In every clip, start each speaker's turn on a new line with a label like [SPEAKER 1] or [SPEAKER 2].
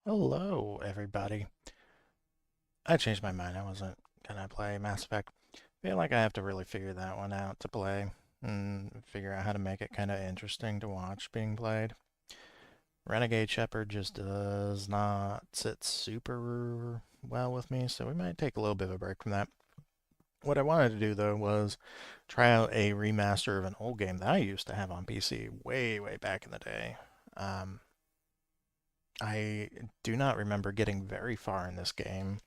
[SPEAKER 1] Hello, everybody. I changed my mind. I wasn't gonna play Mass Effect. Feel like I have to really figure that one out to play and figure out how to make it kind of interesting to watch being played. Renegade Shepherd just does not sit super well with me, so we might take a little bit of a break from that. What I wanted to do though was try out a remaster of an old game that I used to have on PC way, way back in the day. Um, I do not remember getting very far in this game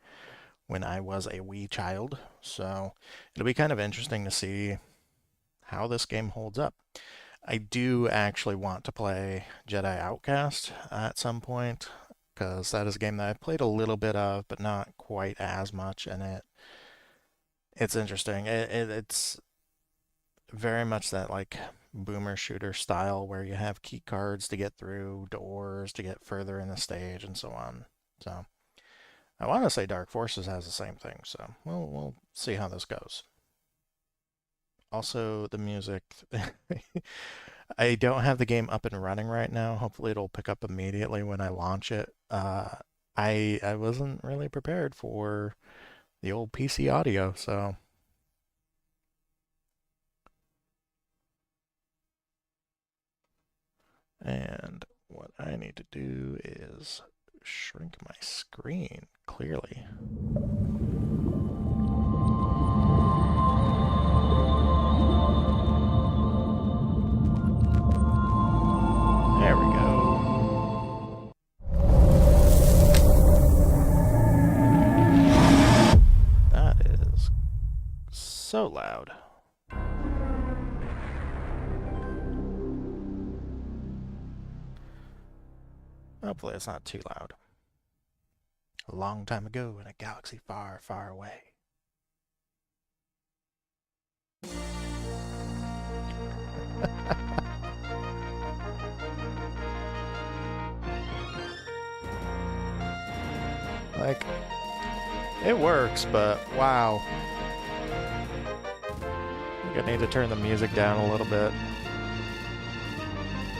[SPEAKER 1] when I was a wee child. So it'll be kind of interesting to see how this game holds up. I do actually want to play Jedi Outcast at some point because that is a game that I've played a little bit of, but not quite as much, and it's interesting. It's very much that like boomer shooter style where you have key cards to get through doors to get further in the stage and so on. So I want to say Dark Forces has the same thing, so we'll see how this goes. Also, the music. I don't have the game up and running right now. Hopefully, it'll pick up immediately when I launch it. I wasn't really prepared for the old PC audio, so and what I need to do is shrink my screen clearly. There we go. That is so loud. Hopefully it's not too loud. A long time ago in a galaxy far, far away. Like, it works, but wow. I think I need to turn the music down a little bit.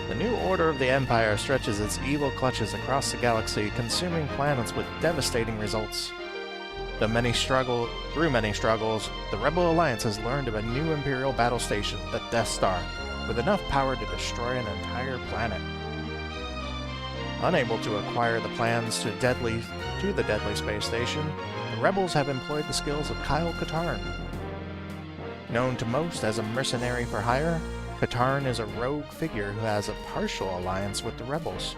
[SPEAKER 1] The new order of the Empire stretches its evil clutches across the galaxy, consuming planets with devastating results. Through many struggles, the Rebel Alliance has learned of a new Imperial battle station, the Death Star, with enough power to destroy an entire planet. Unable to acquire the plans to the deadly space station, the rebels have employed the skills of Kyle Katarn. Known to most as a mercenary for hire, Katarn is a rogue figure who has a partial alliance with the rebels.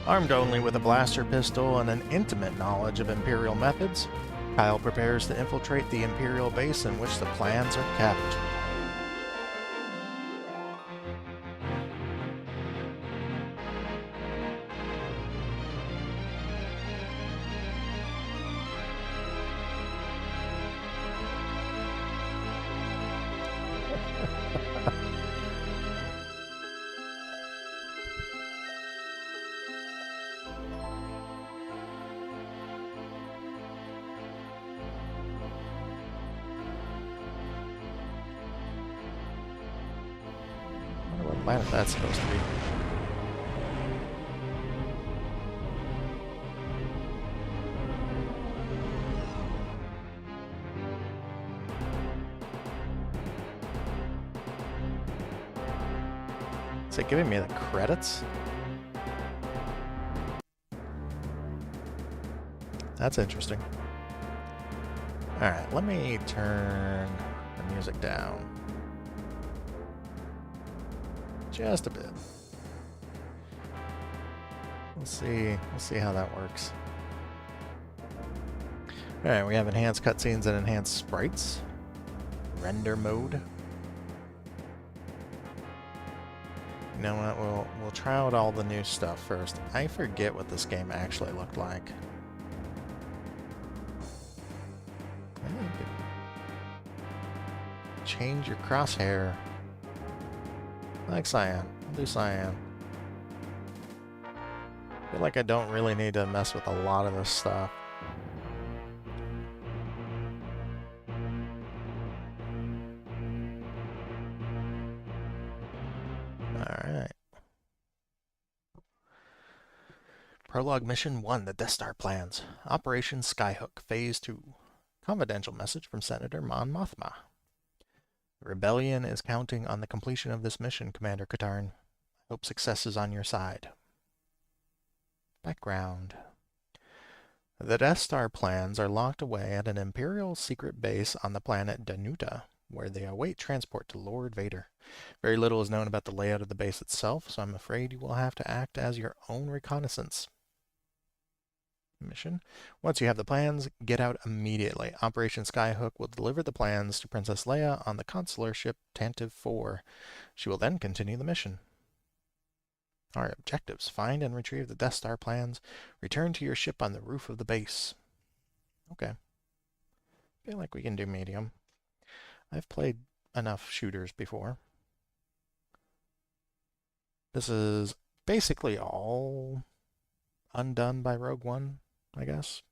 [SPEAKER 1] Armed only with a blaster pistol and an intimate knowledge of Imperial methods, Kyle prepares to infiltrate the Imperial base in which the plans are kept. I wonder what planet that's supposed to be. Is it giving me the credits? That's interesting. Alright, let me turn the music down. Just a bit. We'll see how that works. Alright, we have enhanced cutscenes and enhanced sprites. Render mode. You know what, we'll try out all the new stuff first. I forget what this game actually looked like. I think you could change your crosshair. I like cyan. I'll do cyan. I feel like I don't really need to mess with a lot of this stuff. Alright. Prologue Mission 1, the Death Star Plans. Operation Skyhook, Phase 2. Confidential message from Senator Mon Mothma. The Rebellion is counting on the completion of this mission, Commander Katarn. I hope success is on your side. Background. The Death Star plans are locked away at an Imperial secret base on the planet Danuta, where they await transport to Lord Vader. Very little is known about the layout of the base itself, so I'm afraid you will have to act as your own reconnaissance. Mission. Once you have the plans, get out immediately. Operation Skyhook will deliver the plans to Princess Leia on the consular ship Tantive 4. She will then continue the mission. Our objectives: find and retrieve the Death Star plans. Return to your ship on the roof of the base. Okay. Feel like we can do medium. I've played enough shooters before. This is basically all undone by Rogue One, I guess.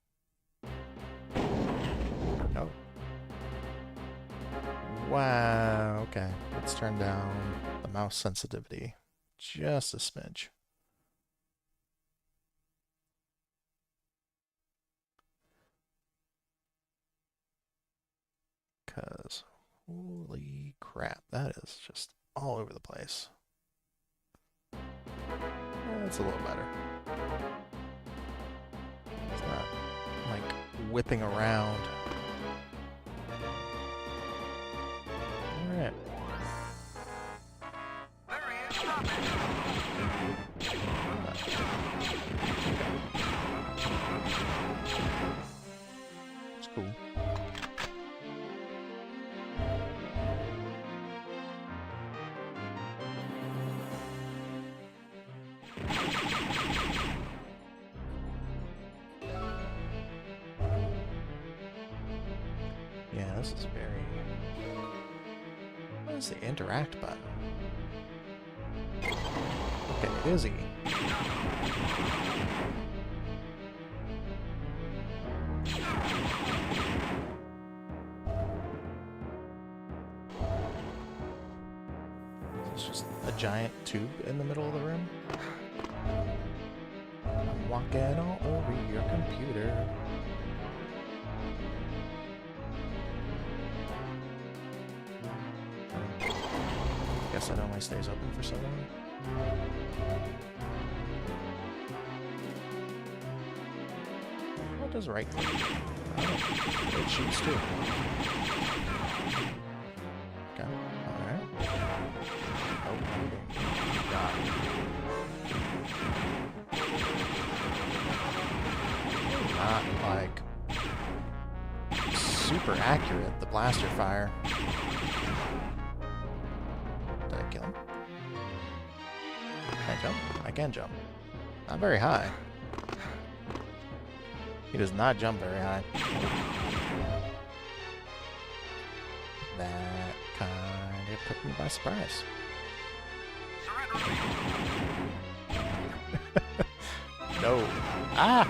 [SPEAKER 1] No. Wow, okay. Let's turn down the mouse sensitivity just a smidge. Because, holy crap, that is just all over the place. That's a little better. It's not like whipping around. Alright. It's cool. Yeah, this is very... What is the interact button? Okay, it is E. Is this just a giant tube in the middle of the room? I'm walking all over your computer. Guess it only stays open for so long. What does right click do? Oh, it shoots too. Okay, alright. Oh, God. Not like super accurate, the blaster fire. Did I kill him? Can I jump? I can jump. Not very high. He does not jump very high. That kind of took me by surprise. No. Ah!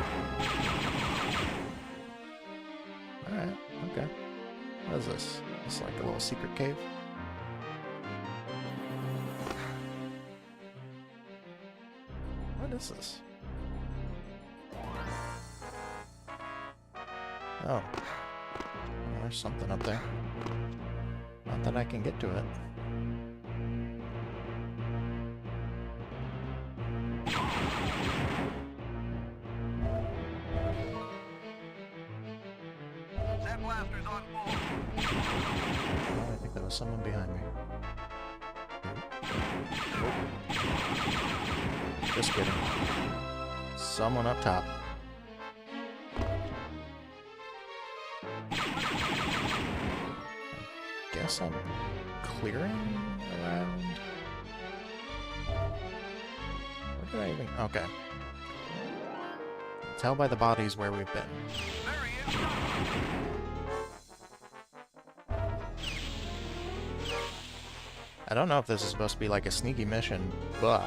[SPEAKER 1] Alright, okay. What is this? It's like a little secret cave? What is this? Oh. There's something up there. Not that I can get to it.
[SPEAKER 2] That blaster's on full.
[SPEAKER 1] Oh, I think there was someone behind me. Oh. Just kidding. Someone up top. Guess I'm clearing around. Where did I even... Okay. Tell by the bodies where we've been.
[SPEAKER 2] There he is.
[SPEAKER 1] I don't know if this is supposed to be like a sneaky mission, but...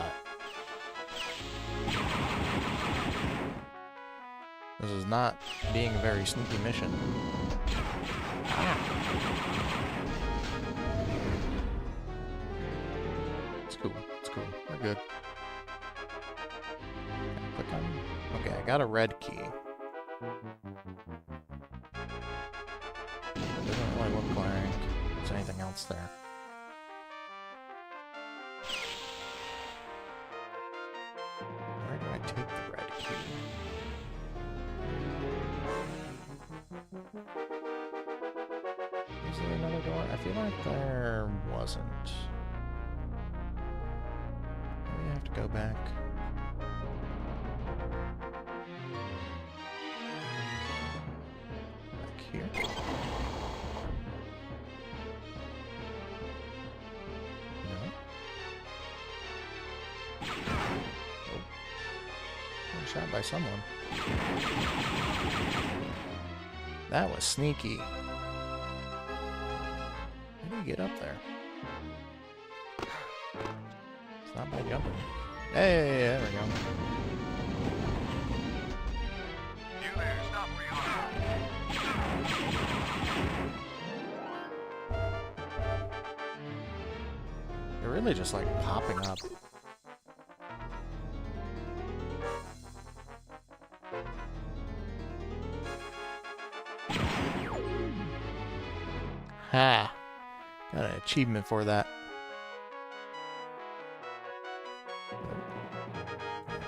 [SPEAKER 1] This is not being a very sneaky mission. It's cool. It's cool. We're good. Can I click on... Okay. got a red key. Doesn't really look like there's anything else there. Where do I take the red key? Is there another door? I feel like there wasn't. Maybe I have to go back. Back here. No. Oh. I'm shot by someone. That was sneaky. How do you get up there? It's not by jumping. Hey, there we go.
[SPEAKER 2] You there, stop where you are.
[SPEAKER 1] They're really just like popping up. Ha! Got an achievement for that.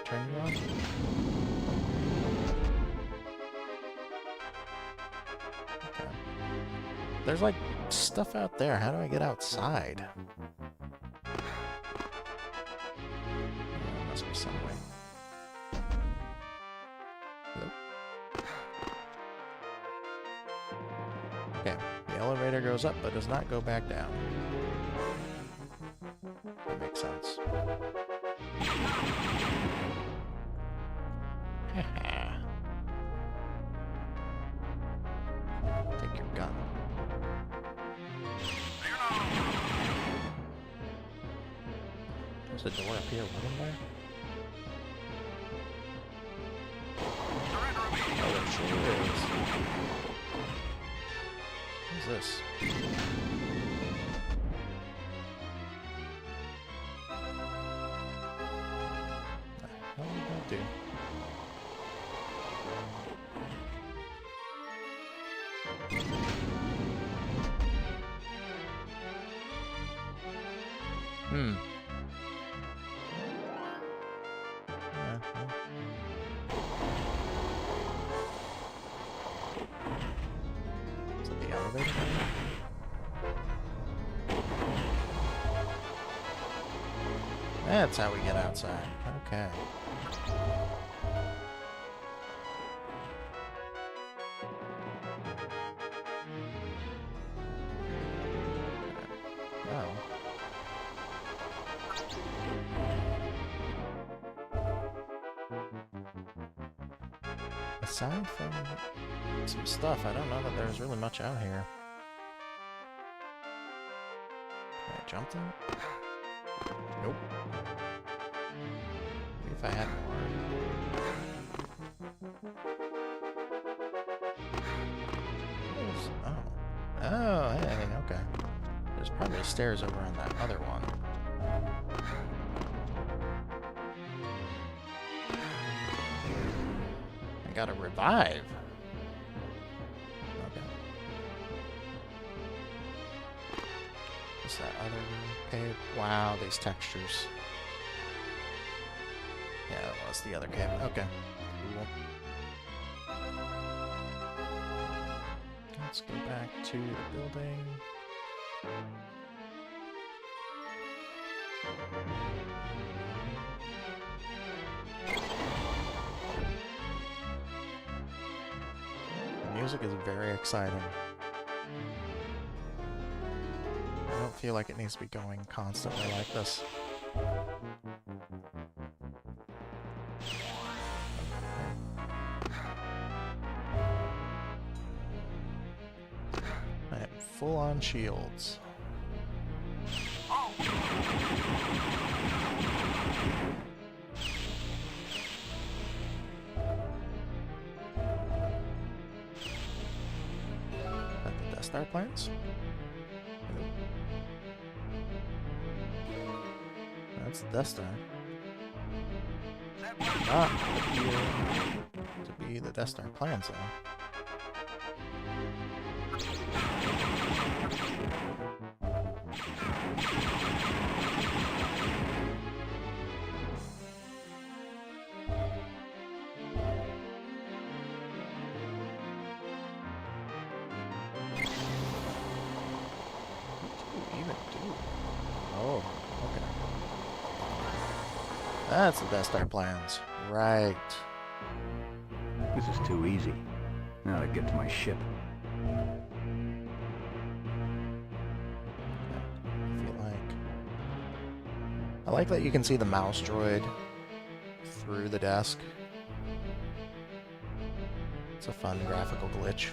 [SPEAKER 1] Turn you on. Okay. There's like stuff out there. How do I get outside? There must be some way. Hello? Okay. The elevator goes up but does not go back down. That makes sense. Take your gun. There's a door up here, wasn't there? Oh, there sure is. What's this? What the hell did that do? Hmm. Yeah, well. Is it the elevator? That's how we get outside. Okay. Well. Aside from some stuff, I don't know that there's really much out here. Can I jump them? Nope. Maybe if I had more. Oh. Oh, hey, okay. There's probably stairs over on that other one. I gotta revive. Okay. What's that other cave? Wow, these textures. Yeah, that was the other cave. Okay. Cool. Let's go back to the building. The music is very exciting. I don't feel like it needs to be going constantly like this. I have full-on shields. Star plants? That's the Death Star.
[SPEAKER 2] That
[SPEAKER 1] Not appear to be the Death Star plans, though. Oh, okay. That's the Death Star plans. Right.
[SPEAKER 3] This is too easy. Now to get to my ship.
[SPEAKER 1] I like that you can see the mouse droid through the desk. It's a fun graphical glitch.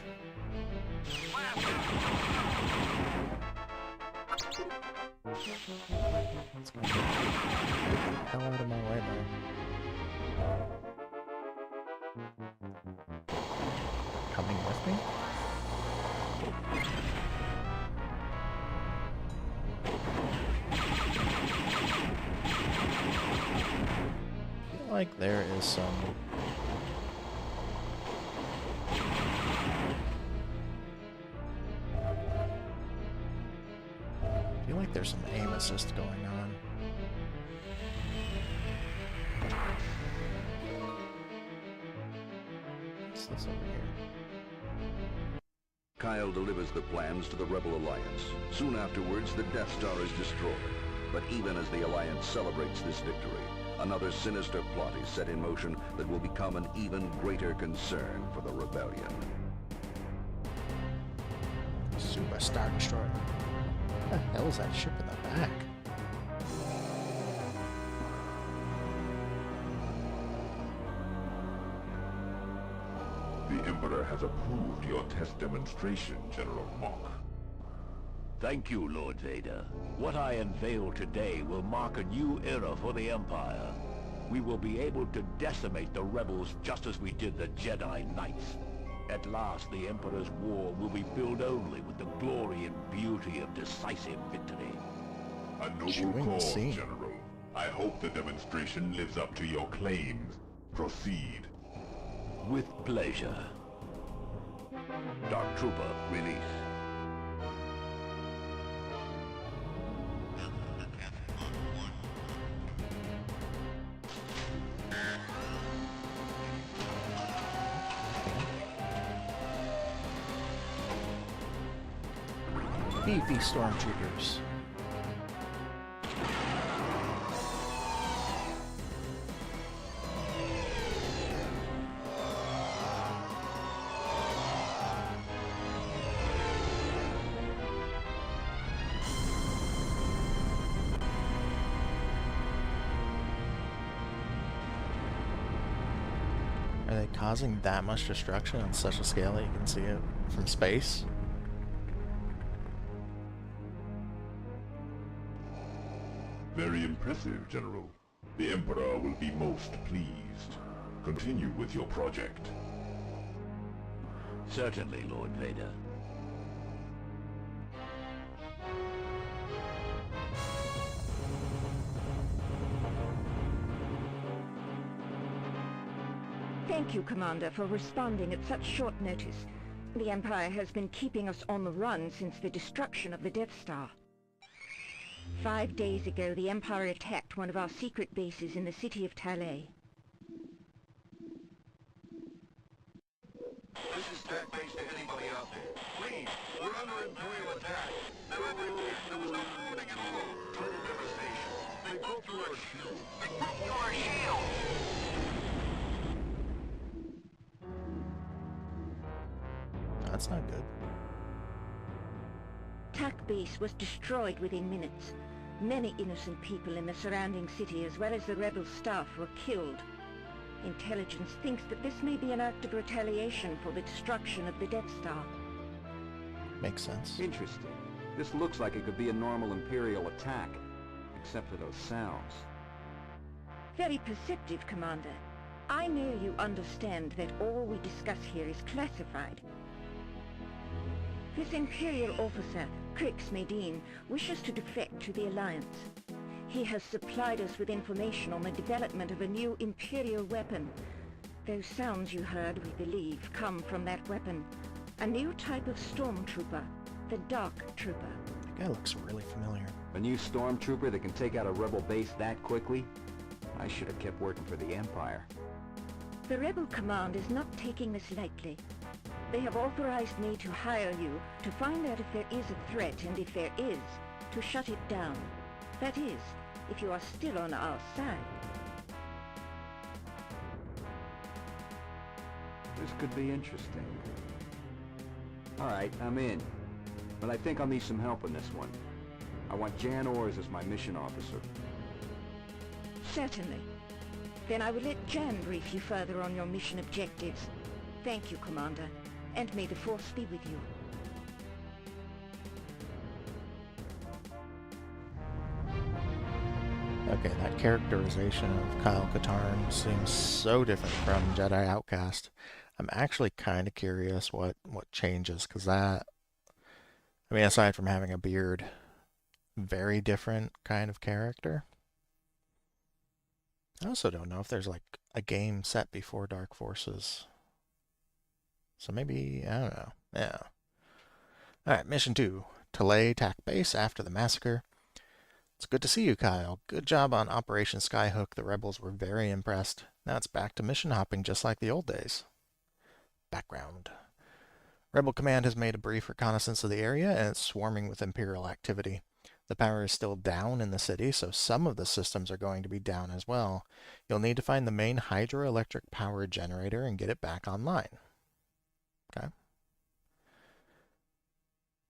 [SPEAKER 1] Let's go. Get the hell out of my way, though. Coming with me? I feel like there is some... I feel like there's some aim assist going on. What's this over here?
[SPEAKER 4] Kyle delivers the plans to the Rebel Alliance. Soon afterwards, the Death Star is destroyed. But even as the Alliance celebrates this victory, another sinister plot is set in motion that will become an even greater concern for the Rebellion.
[SPEAKER 1] Super Star Destroyer. What the hell is that ship in the back?
[SPEAKER 5] The Emperor has approved your test demonstration, General Mock.
[SPEAKER 6] Thank you, Lord Vader. What I unveil today will mark a new era for the Empire. We will be able to decimate the rebels just as we did the Jedi Knights. At last, the Emperor's war will be filled only with the glory and beauty of decisive victory.
[SPEAKER 5] A noble
[SPEAKER 1] Chewing the
[SPEAKER 5] cause,
[SPEAKER 1] scene.
[SPEAKER 5] General. I hope the demonstration lives up to your claims. Proceed.
[SPEAKER 6] With pleasure. Dark Trooper, release.
[SPEAKER 1] Beefy stormtroopers. Are they causing that much destruction on such a scale that you can see it from space?
[SPEAKER 5] Very impressive, General. The Emperor will be most pleased. Continue with your project.
[SPEAKER 6] Certainly, Lord Vader.
[SPEAKER 7] Thank you, Commander, for responding at such short notice. The Empire has been keeping us on the run since the destruction of the Death Star. 5 days ago, the Empire attacked one of our secret bases in the city of Talay.
[SPEAKER 2] This is Tech Base to anybody out there. Please, we're under Imperial attack. There was no warning at all. Total devastation. They broke through our shield. They broke through our shield!
[SPEAKER 1] That's not good.
[SPEAKER 7] Tak Base was destroyed within minutes. Many innocent people in the surrounding city as well as the rebel staff were killed. Intelligence thinks that this may be an act of retaliation for the destruction of the Death Star.
[SPEAKER 1] Makes sense.
[SPEAKER 3] Interesting. This looks like it could be a normal Imperial attack, except for those sounds.
[SPEAKER 7] Very perceptive, Commander. I know you understand that all we discuss here is classified. This Imperial officer, Crix Medine, wishes to defect to the Alliance. He has supplied us with information on the development of a new Imperial weapon. Those sounds you heard, we believe, come from that weapon. A new type of stormtrooper, the Dark Trooper.
[SPEAKER 1] That guy looks really familiar.
[SPEAKER 3] A new stormtrooper that can take out a rebel base that quickly? I should have kept working for the Empire.
[SPEAKER 7] The Rebel Command is not taking this lightly. They have authorized me to hire you to find out if there is a threat, and if there is, to shut it down. That is, if you are still on our side.
[SPEAKER 3] This could be interesting. Alright, I'm in. But I think I'll need some help on this one. I want Jan Ors as my mission officer.
[SPEAKER 7] Certainly. Then I will let Jan brief you further on your mission objectives. Thank you, Commander, and may the Force be with you.
[SPEAKER 1] Okay, that characterization of Kyle Katarn seems so different from Jedi Outcast. I'm actually kind of curious what changes, because that, I mean, aside from having a beard, very different kind of character. I also don't know if there's like a game set before Dark Forces. So maybe, I don't know. Yeah. Alright, Mission 2. Talay TAC Base after the massacre. It's good to see you, Kyle. Good job on Operation Skyhook. The rebels were very impressed. Now it's back to mission hopping just like the old days. Background. Rebel Command has made a brief reconnaissance of the area, and it's swarming with Imperial activity. The power is still down in the city, so some of the systems are going to be down as well. You'll need to find the main hydroelectric power generator and get it back online. Okay.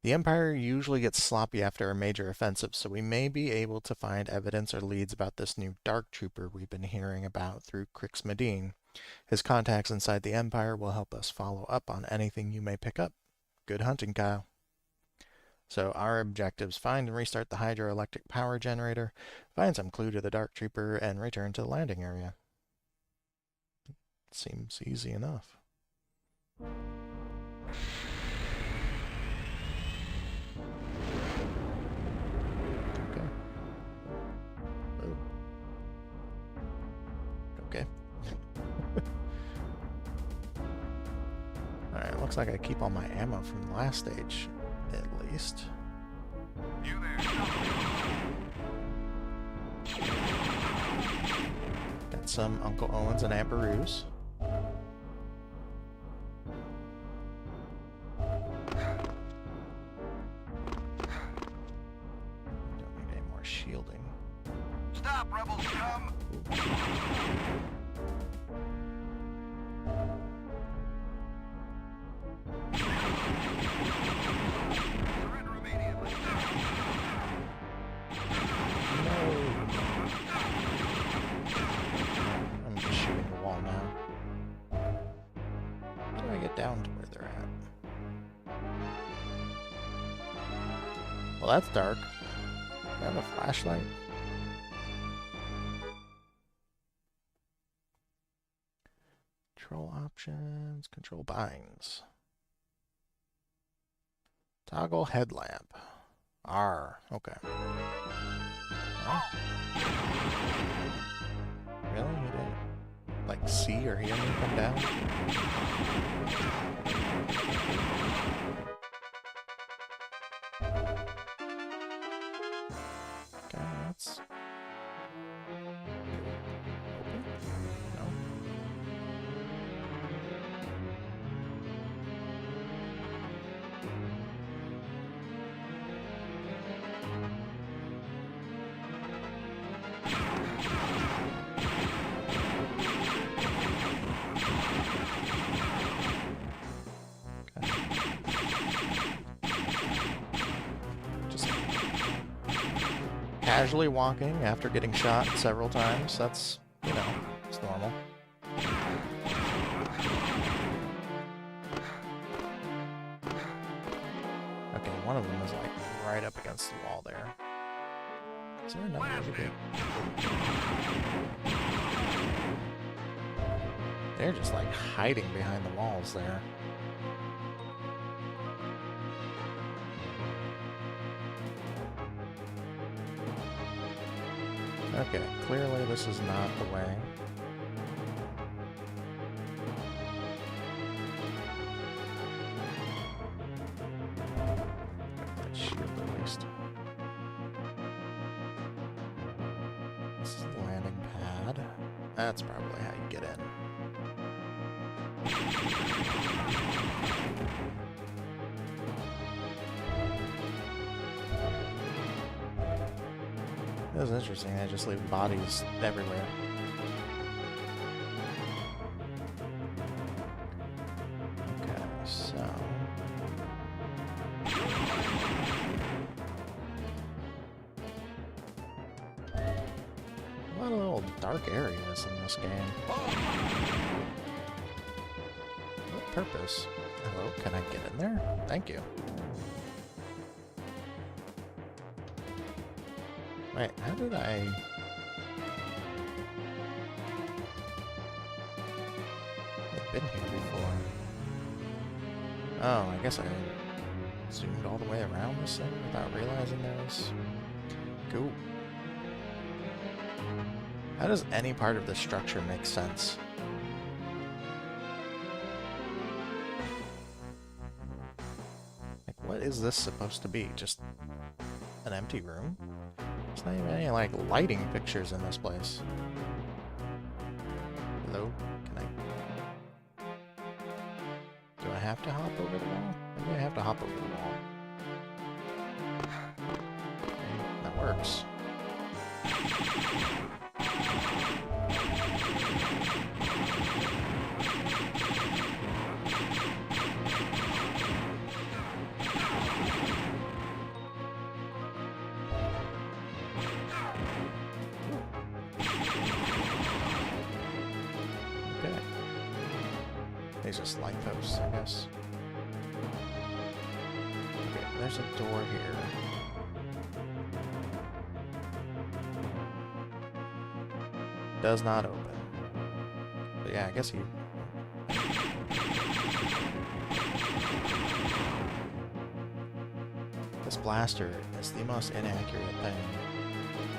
[SPEAKER 1] The Empire usually gets sloppy after a major offensive, so we may be able to find evidence or leads about this new Dark Trooper we've been hearing about through Crix Medine. His contacts inside the Empire will help us follow up on anything you may pick up. Good hunting, Kyle. So our objectives: find and restart the hydroelectric power generator, find some clue to the Dark Trooper, and return to the landing area. Seems easy enough. Okay. Oh. Okay. Alright, looks like I keep all my ammo from the last stage, at least.
[SPEAKER 2] You there.
[SPEAKER 1] Got some Uncle Owens and Aunt Beru's. Don't need any more shielding.
[SPEAKER 2] Stop, rebels, come! Surrender immediately.
[SPEAKER 1] I'm just shooting the wall now. How do I get down to where they're at? Well, that's dark. Do I have a flashlight? Control options, control binds. Toggle headlamp. R. Okay. Oh. Really? You didn't like see or hear me come down? Okay, that's open. No. Just casually walking after getting shot several times. That's, you know, it's normal. Okay, one of them is like right up against the wall there. Is there another way to do? They're just like hiding behind the walls there. Okay, clearly this is not the way. That shield at least. This is the landing pad. That's probably how you get in. That was interesting, they just leave bodies everywhere. Okay, so... a lot of little dark areas in this game. What purpose? Hello, can I get in there? Thank you. Wait, how did I... I've been here before. Oh, I guess I zoomed all the way around this thing without realizing there was... Cool. How does any part of the structure make sense? Like, what is this supposed to be? Just an empty room? There's not even any, like, lighting fixtures in this place. Hello? Can I... Do I have to hop over the wall? Maybe I have to hop over the wall. Okay, that works. Okay. These are just light posts, I guess. Okay, there's a door here. Does not open. But yeah, I guess he... This blaster is the most inaccurate thing.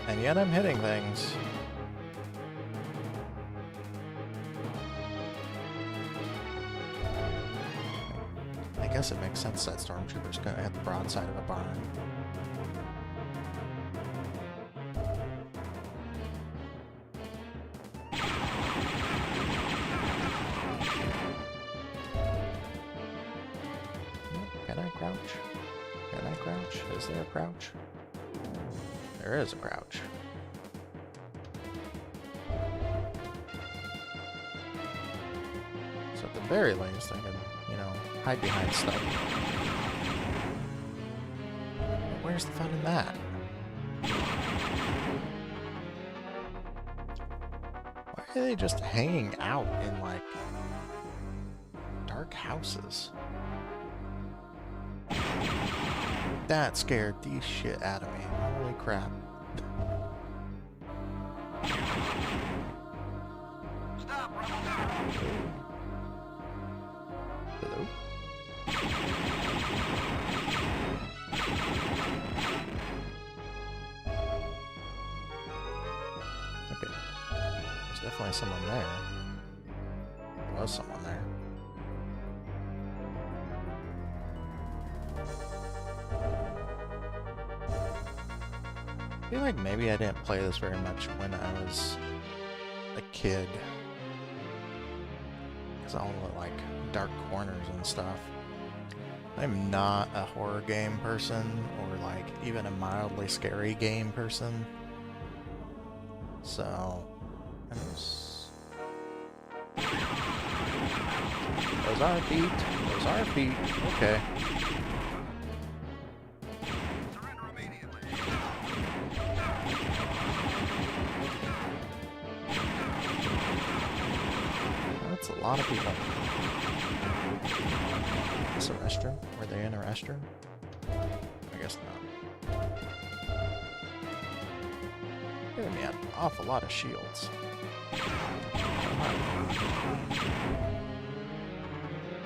[SPEAKER 1] And yet I'm hitting things. I guess it makes sense that stormtroopers gonna hit the broadside of a barn. Can I crouch? Can I crouch? Is there a crouch? There is a crouch. So at the very least, I can, you know, hide behind stuff. But where's the fun in that? Why are they just hanging out in, like, dark houses? That scared the shit out of me. Holy crap. Hello? Okay. There's definitely someone there. There was someone there. I feel like maybe I didn't play this very much when I was a kid. Because all the, like, dark corners and stuff. I'm not a horror game person, or, like, even a mildly scary game person. So... Those are feet. Those are feet. Okay. That's a lot of people. Is this a restroom? Were they in a restroom? I guess not. Giving me an awful lot of shields.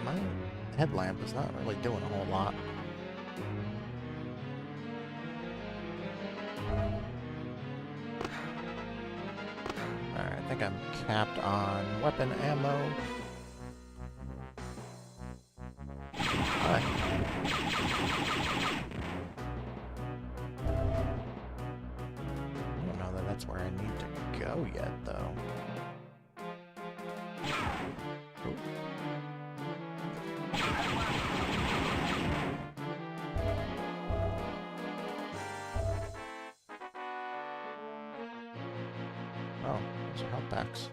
[SPEAKER 1] My headlamp is not really doing a whole lot. like I'm capped on weapon ammo. Hi. I don't know that that's where I need to go yet, though. Ooh. Oh, those are health packs.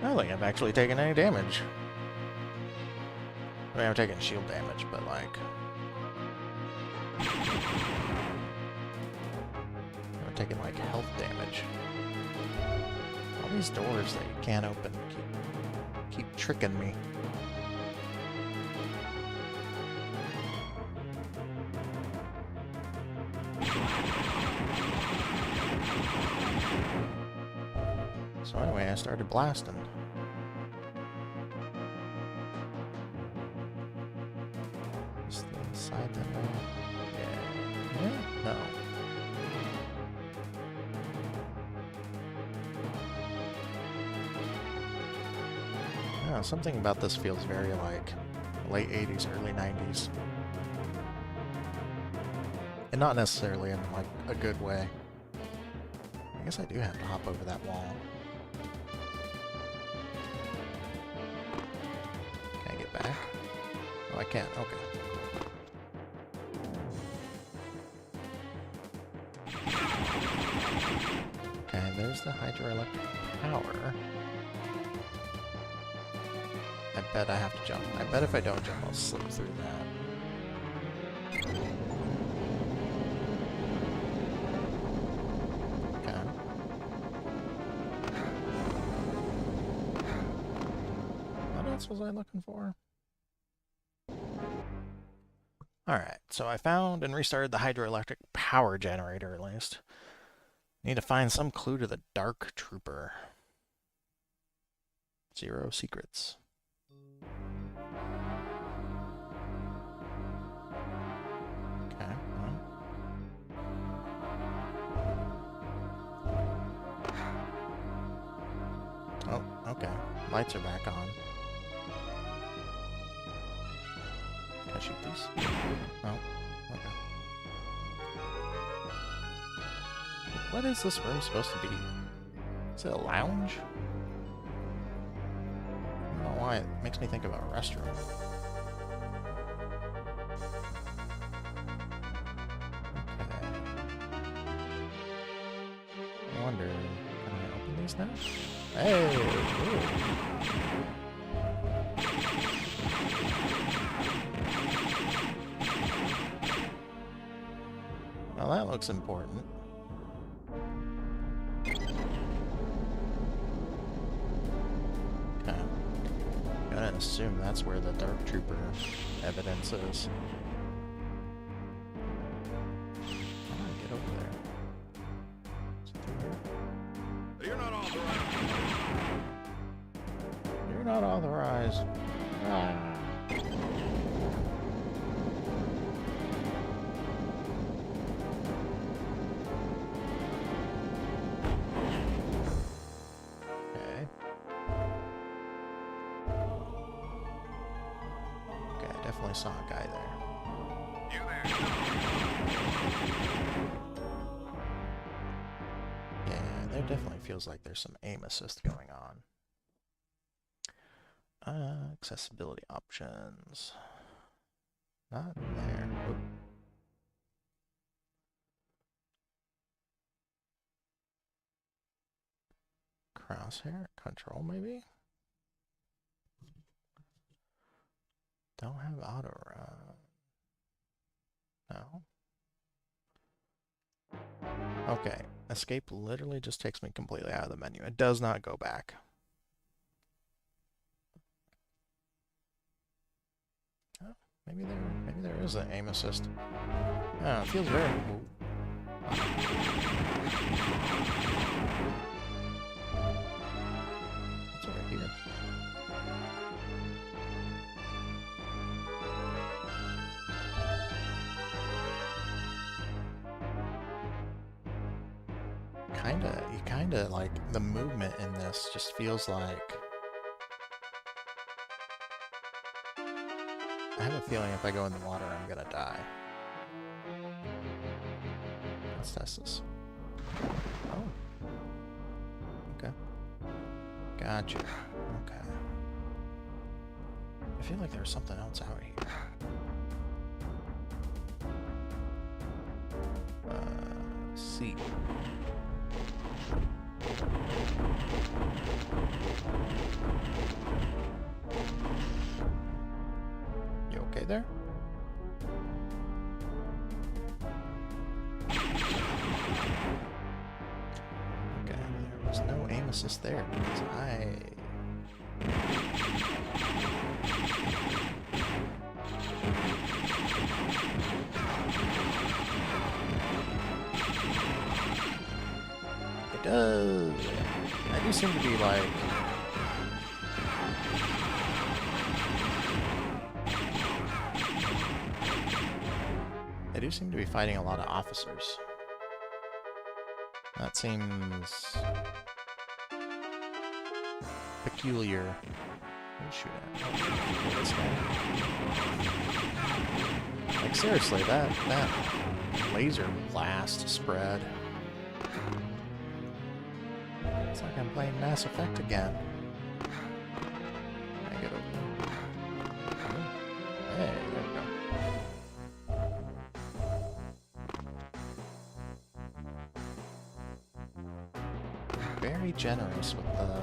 [SPEAKER 1] I don't think I've actually taken any damage. I mean, I've taken shield damage, but like... I've taken like health damage. All these doors that you can't open keep tricking me. So anyway, I started blasting. Is the side that yeah. No. Yeah, something about this feels very like late 80s, early 90s. And not necessarily in like a good way. I guess I do have to hop over that wall. Can I get back? Oh, I can't. Okay. Okay, there's the hydroelectric power. I bet I have to jump. I bet if I don't jump, I'll slip through that. Okay. What else was I looking for? Alright, so I found and restarted the hydroelectric power generator, at least. Need to find some clue to the Dark Trooper. 0 secrets. Okay, well. Oh, okay. Lights are back on. Can I shoot these? Oh, okay. What is this room supposed to be? Is it a lounge? I don't know why it makes me think of a restroom. Okay. I wonder, can I open these now? Hey! Ooh. Well, that looks important. Okay. Gotta assume that's where the Dark Trooper evidence is. How do I get over there? Is it through here?
[SPEAKER 2] You're not authorized.
[SPEAKER 1] You're not authorized. Ah. Okay. Okay, I definitely saw a guy there.
[SPEAKER 2] You there?
[SPEAKER 1] Yeah, there definitely feels like there's some aim assist going on. Accessibility options. Not there. Oop. Crosshair control, maybe? Don't have auto run. No. Okay. Escape literally just takes me completely out of the menu. It does not go back. Oh, maybe there is an aim assist. Oh, it feels very. What's over here? you kinda like the movement in this just feels like I have a feeling if I go in the water, I'm gonna die. Let's test this. Oh. Okay. Gotcha. Okay. I feel like there's something else out here. See. You okay there? Okay, there was no aim assist there because it does. I do seem to be like I do seem to be fighting a lot of officers. That seems peculiar. What shoot at? Oh, this guy. Like seriously, that laser blast spread. It's like I'm playing Mass Effect again. Can I get over there? Hey, there we go. Very generous with the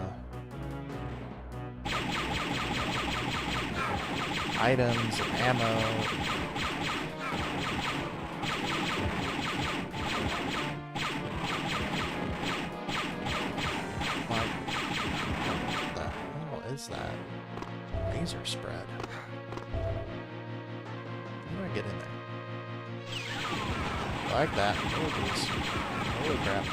[SPEAKER 1] items and ammo. Like, what the hell is that? Laser spread. How do I get in there? I like that. Oh, geez. Holy crap.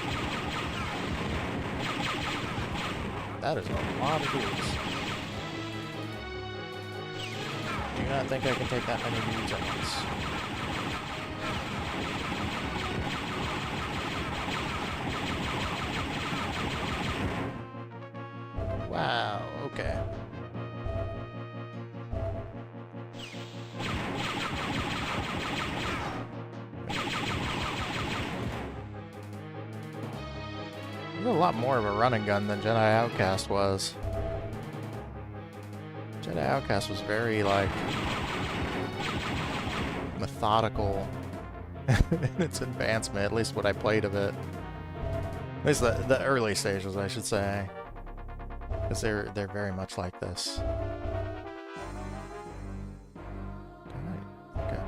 [SPEAKER 1] That is a lot of dudes. Do you not think I can take that many dudes at once? Wow, okay. A lot more of a running gun than Jedi Outcast was. Jedi Outcast was very, like, methodical in its advancement, at least what I played of it. At least the early stages, I should say. Because they're very much like this. Okay.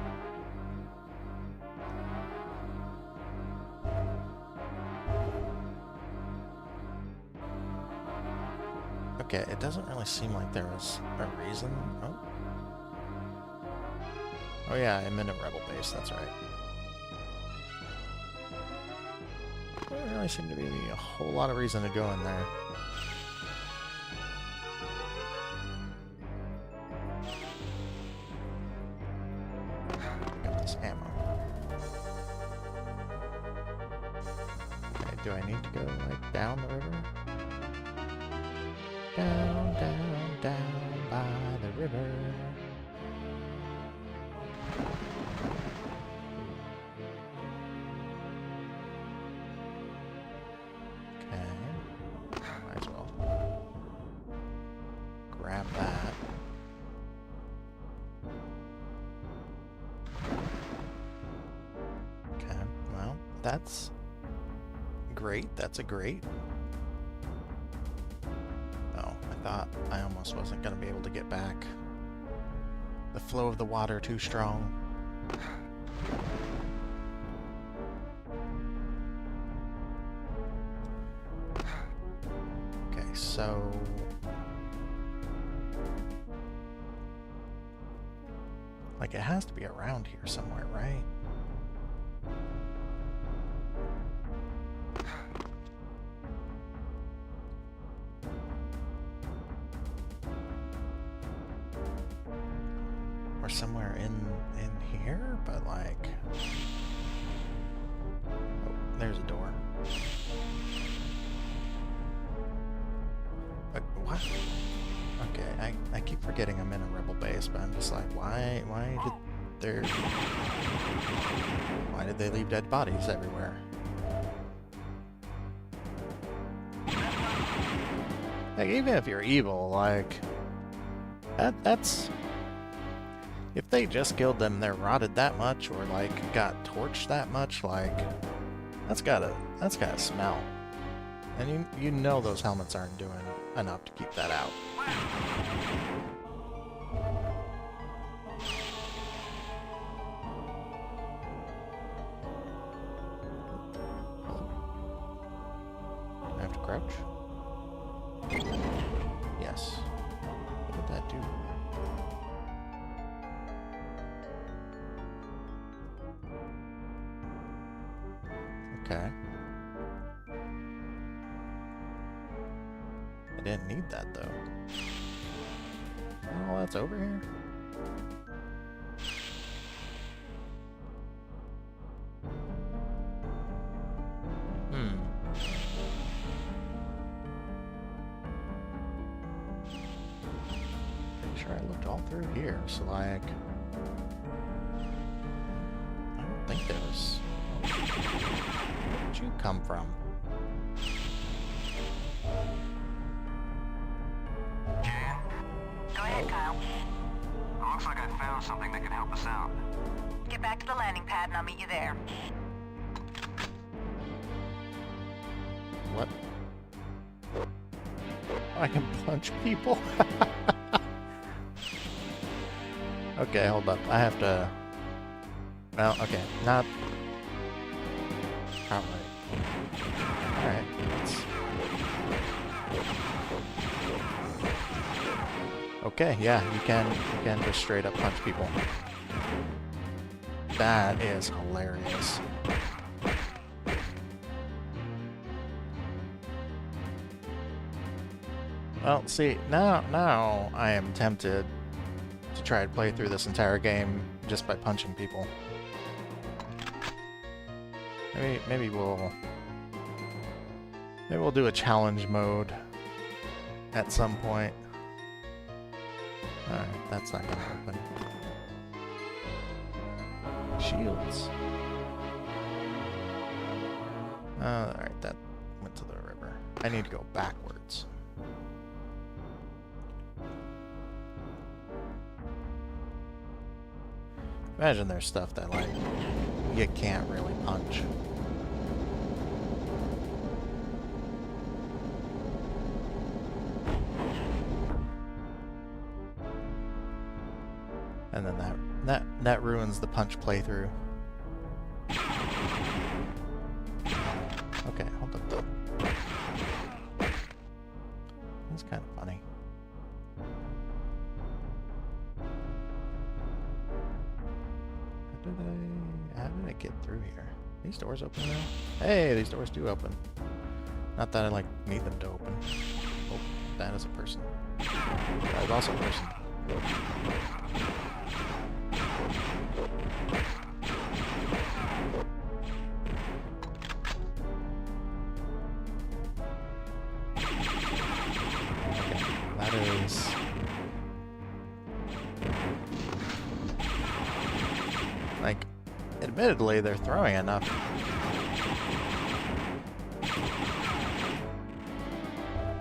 [SPEAKER 1] Okay, it doesn't really seem like there was a reason. Oh yeah, I'm in a rebel base, that's right. There doesn't really seem to be a whole lot of reason to go in there. Got this ammo. Okay, do I need to go, like, down the river? Down, down, down by the river. Okay. Might as well grab that. Okay, well, that's great. That's a great. Thought I almost wasn't going to be able to get back. The flow of the water too strong. Okay, so like it has to be around here somewhere, right? Somewhere in here, but like, oh, there's a door. what? Okay, I keep forgetting I'm in a rebel base, but I'm just like, why did they leave dead bodies everywhere? Like, even if you're evil, like, that's... If they just killed them, they're rotted that much, or, like, got torched that much, like, that's gotta smell. And you know those helmets aren't doing enough to keep that out. I have to crouch? Yes. What did that do? Okay. I didn't need that, though. Oh, that's over here? Sure, I looked all through here, so like... I don't think there was... Where'd you come from?
[SPEAKER 8] Jan? Go ahead, Kyle. Looks like I found something that can help us out. Get back to the landing pad and I'll meet you there.
[SPEAKER 1] What? I can punch people? Okay, hold up. I have to... Well, okay, not... Probably. Alright, okay, yeah, you can just straight up punch people. That is hilarious. Well, see, now I am tempted to try to play through this entire game just by punching people. Maybe we'll do a challenge mode at some point. Alright, that's not gonna open. Shields. Alright, that went to the river. I need to go backwards. Imagine there's stuff that, like, you can't really punch. And then that ruins the punch playthrough. Okay, hold up though. That's kind of funny. How did I get through here? These doors open now? Hey, these doors do open. Not that I like need them to open. Oh, that is a person. That is also a person. That is... Like, admittedly, they're throwing enough.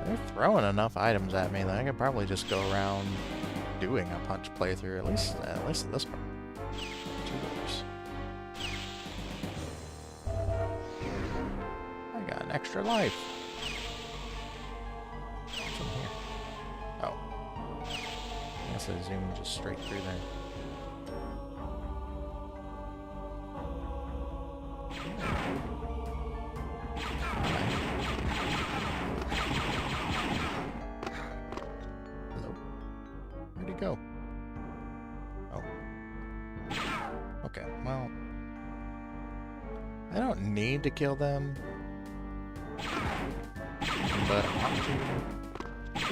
[SPEAKER 1] They're throwing enough items at me that I could probably just go around doing a punch playthrough, at least this part. 2 doors. I got an extra life. What's in here? Oh. I guess I zoomed just straight through there. Hello? Where'd he go? Oh. Okay, well... I don't need to kill them. But I want to. Is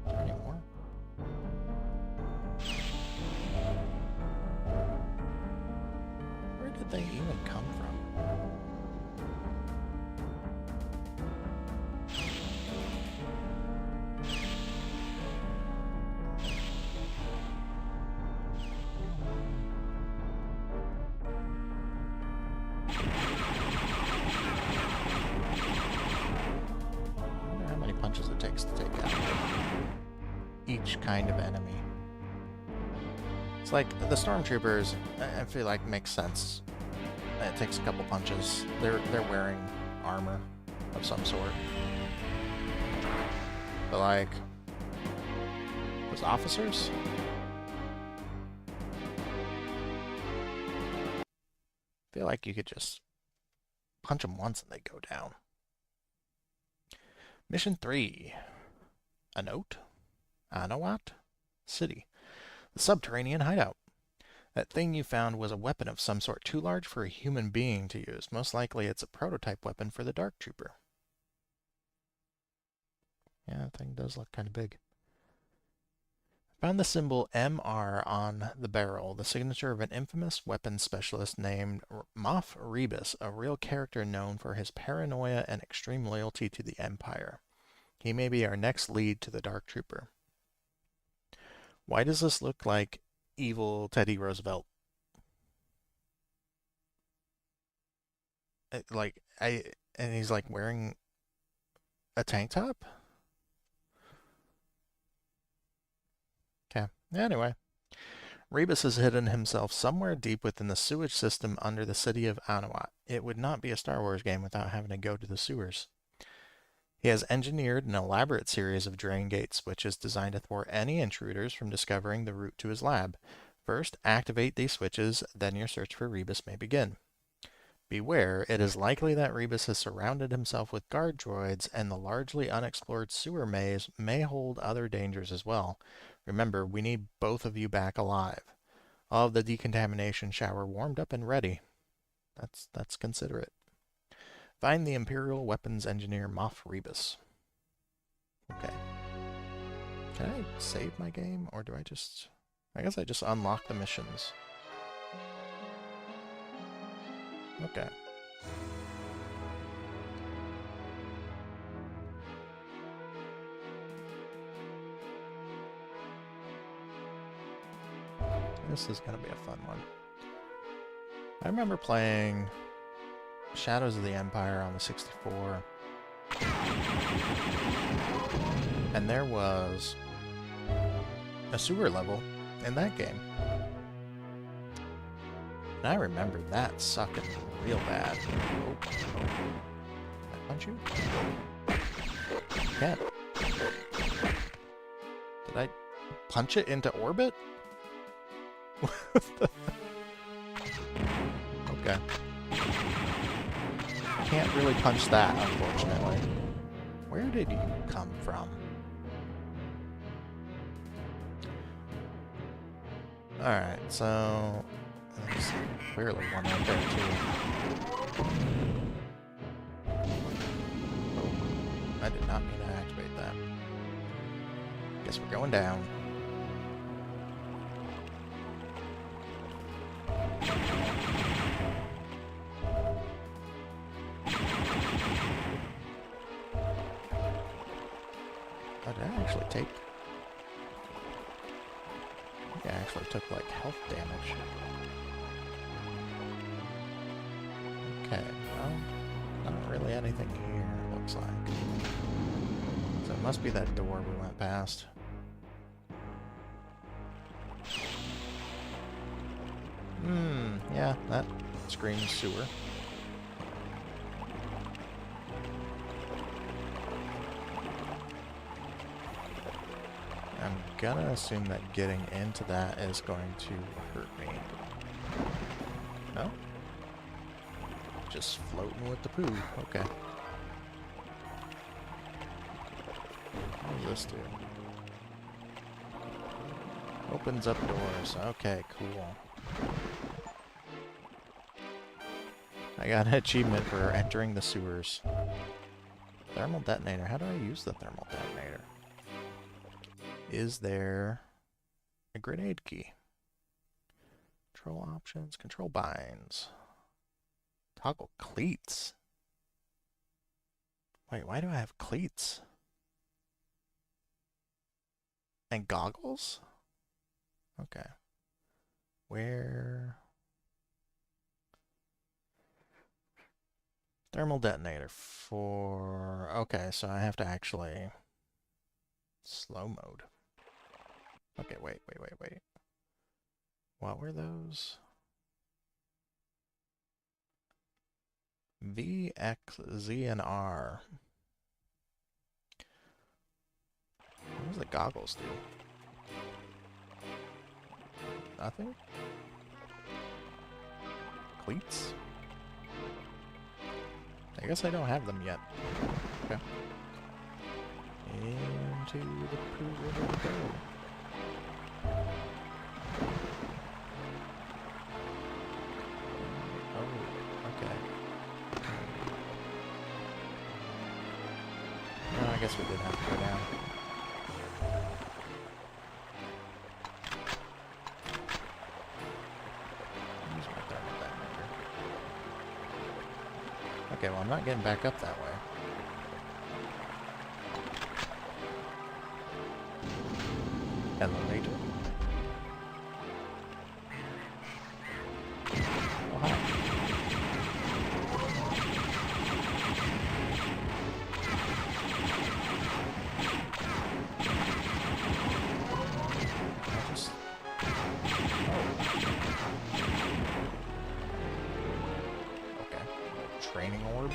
[SPEAKER 1] there any more? Where did they even come from? which kind of enemy. It's like the stormtroopers, I feel like makes sense. It takes a couple punches. They're wearing armor of some sort. But like those officers? I feel like you could just punch them once and they go down. Mission 3. A note? Anawat? City. The subterranean hideout. That thing you found was a weapon of some sort too large for a human being to use. Most likely it's a prototype weapon for the Dark Trooper. Yeah, that thing does look kind of big. Found the symbol MR on the barrel, the signature of an infamous weapons specialist named Moff Rebus, a real character known for his paranoia and extreme loyalty to the Empire. He may be our next lead to the Dark Trooper. Why does this look like evil Teddy Roosevelt? And he's like wearing a tank top? Okay. Anyway, Rebus has hidden himself somewhere deep within the sewage system under the city of Anawat. It would not be a Star Wars game without having to go to the sewers. He has engineered an elaborate series of drain gate switches designed to thwart any intruders from discovering the route to his lab. First, activate these switches, then your search for Rebus may begin. Beware, it is likely that Rebus has surrounded himself with guard droids, and the largely unexplored sewer maze may hold other dangers as well. Remember, we need both of you back alive. All of the decontamination shower warmed up and ready. That's considerate. Find the Imperial weapons engineer Moff Rebus. Okay. Can I save my game, or do I just... I guess I just unlock the missions. Okay. This is going to be a fun one. I remember playing Shadows of the Empire on the 64. And there was a sewer level in that game. And I remember that sucking real bad. Oh. Can I punch you? Can't. Did I punch it into orbit? Okay. Can't really punch that, unfortunately. Where did you come from? Alright, so... there's clearly one right there, too. Oh, I did not mean to activate that. Guess we're going down. Oh, did I actually take... I think I actually took, like, health damage. Okay, well, not really anything here, it looks like. So it must be that door we went past. Yeah, that screams sewer. I'm gonna assume that getting into that is going to hurt me. No? Just floating with the poo. Okay. What does this do? Opens up doors. Okay, cool. I got an achievement for entering the sewers. Thermal detonator. How do I use the thermal detonator? Is there a grenade key? Control options, control binds. Toggle cleats. Wait, why do I have cleats? And goggles? Okay. Where? Thermal detonator for... Okay, so I have to actually... slow mode. Okay, wait. What were those? V, X, Z, and R. What does the goggles do? Nothing? Cleats? I guess I don't have them yet. Okay. Into the pool river we go. Oh, okay. No, I guess we did have to go down. Use my thermal detonator. Okay, well I'm not getting back up that way. Elevator. Oh, hi. I'll just... Oh. Okay. Training orb.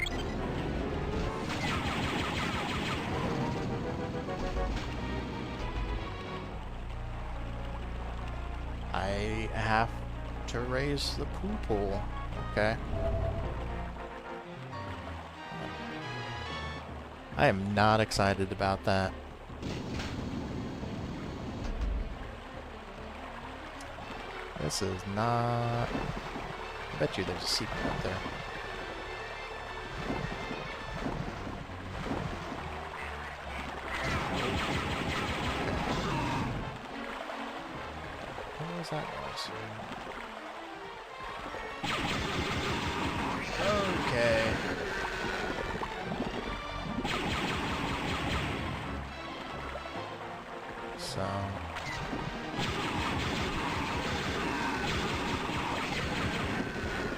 [SPEAKER 1] I have to raise the poo pool. Okay. I am not excited about that. This is not... I bet you there's a secret up there. What was that noise? Okay. So...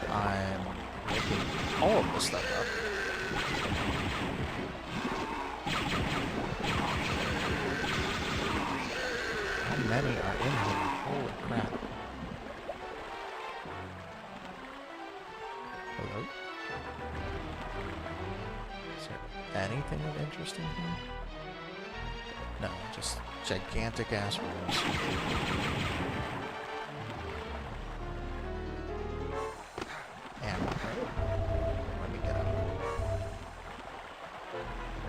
[SPEAKER 1] I'm making all of this stuff up. How many are in here? Holy crap. Hello? Is there anything of interest in here? No, just gigantic ass rooms. Let me get up.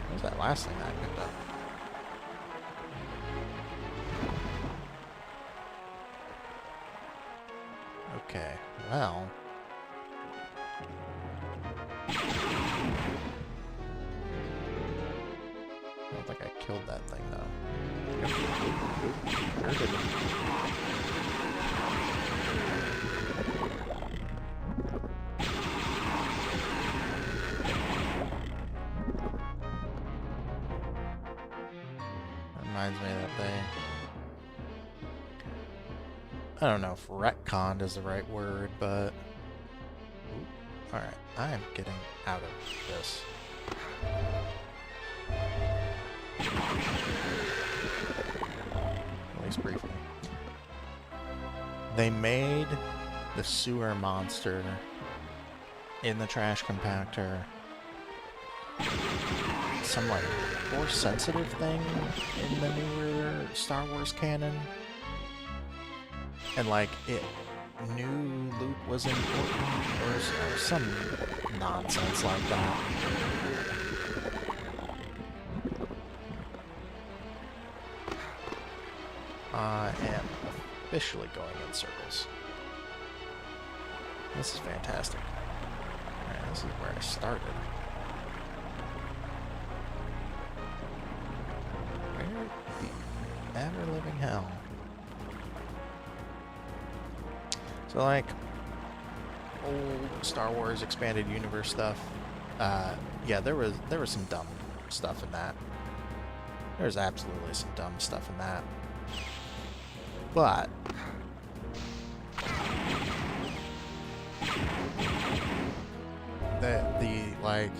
[SPEAKER 1] What was that last thing that I picked up? Okay, well... I don't think I killed that thing, though. Sure didn't. Reminds me of that thing. I don't know if retconned is the right word, but... Alright, I am getting out of this. At least briefly. They made the sewer monster in the trash compactor some, like, more sensitive thing in the newer Star Wars canon. And, like, it knew Luke was important, or some nonsense like that. I am officially going in circles. This is fantastic. Alright, this is where I started. Where the ever-living hell? So, like, old Star Wars expanded universe stuff, yeah, there was some dumb stuff in that. There's absolutely some dumb stuff in that. But like,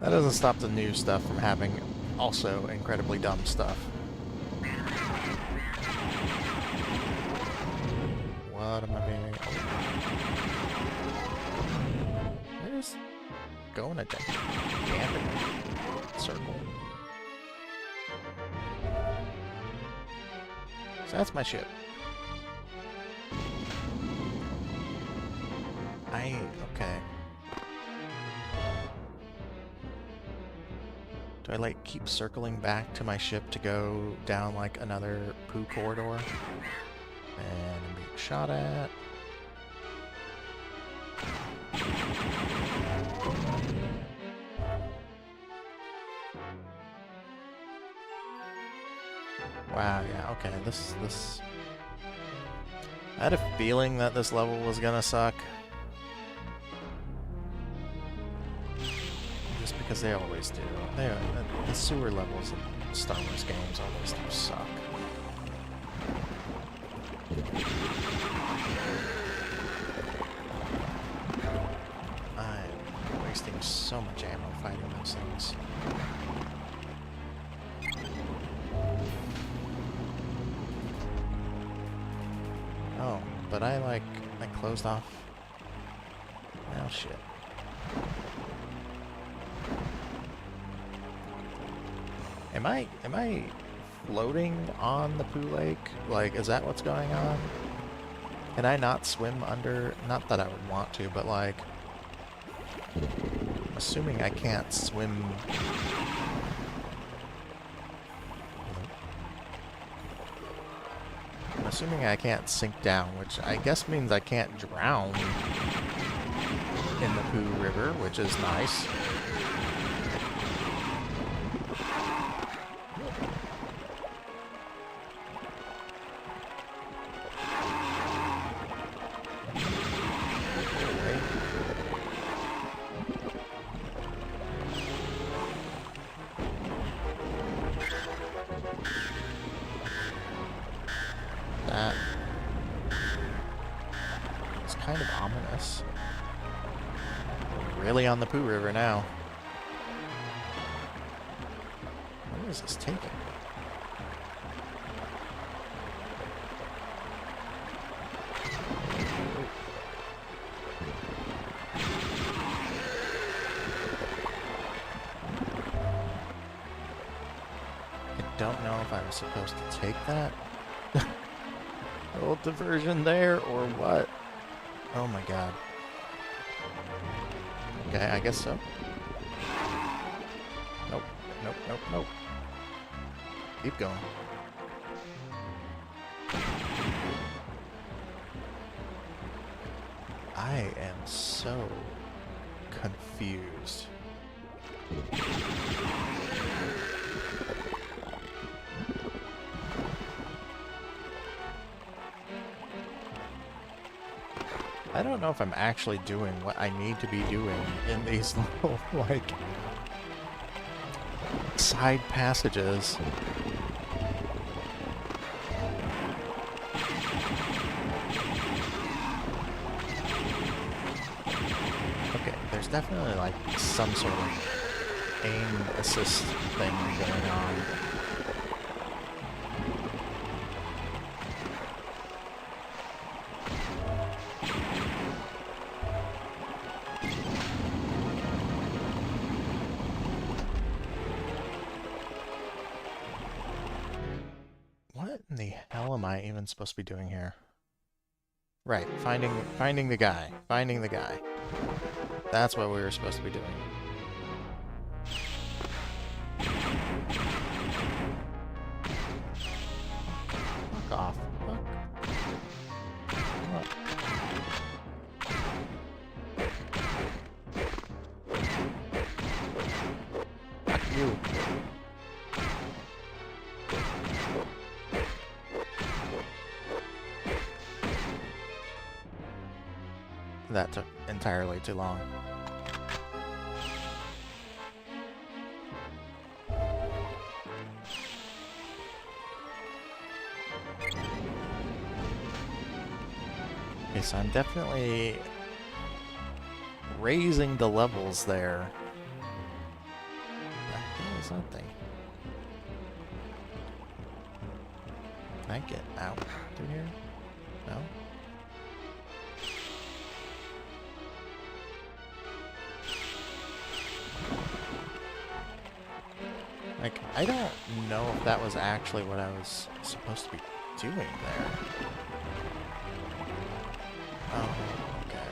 [SPEAKER 1] that doesn't stop the new stuff from having also incredibly dumb stuff. What am I being? There's going a gigantic circle. So that's my ship. Okay. Do I like keep circling back to my ship to go down like another poo corridor? And I'm being shot at. Wow, yeah, okay, this... I had a feeling that this level was gonna suck. Just because they always do. The sewer levels of Star Wars games always do suck. I'm wasting so much ammo fighting those things. Oh, but I closed off. Oh shit. Am I floating on the poo lake? Like, is that what's going on? Can I not swim under? Not that I would want to, but like, I'm assuming I can't swim. I'm assuming I can't sink down, which I guess means I can't drown in the poo river, which is nice. That is kind of ominous. We're really on the poo river now. Where is this taking? I don't know if I'm supposed to take that. Little diversion there, or what? Oh my god. Okay, I guess so. Nope, nope, nope, nope. Keep going. I am so confused. I don't know if I'm actually doing what I need to be doing in these little, like, side passages. Okay, there's definitely, like, some sort of aim assist thing going on. What in the hell am I even supposed to be doing here? Right, finding the guy. Finding the guy. That's what we were supposed to be doing. Fuck off. Fuck. Fuck you. That took entirely too long. Okay, so I'm definitely raising the levels there. What the hell is that thing? I get out through here? No? Like, I don't know if that was actually what I was supposed to be doing there. Oh, okay.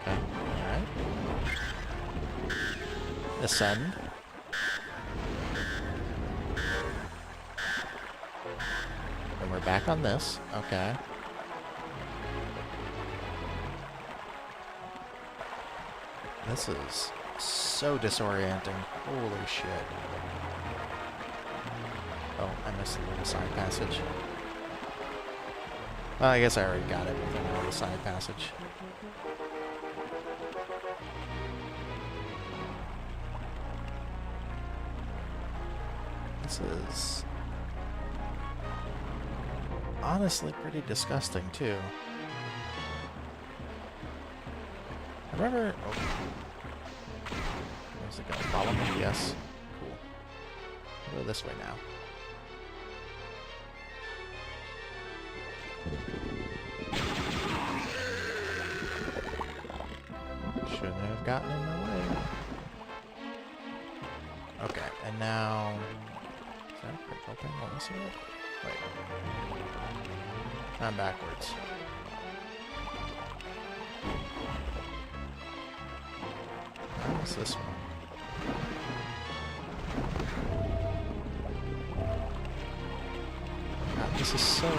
[SPEAKER 1] Okay, alright. Ascend. And we're back on this. Okay. This is so disorienting. Holy shit. Oh, I missed a little side passage. Well, I guess I already got everything out of the side passage. This is honestly pretty disgusting, too. I remember... Oh. Is it going to follow me? Yes. Cool. I'll go this way now. Shouldn't have gotten in my way. Okay, and now... Is that a critical thing? Let me see it. Wait. I'm backwards. What's this one? God, this is so...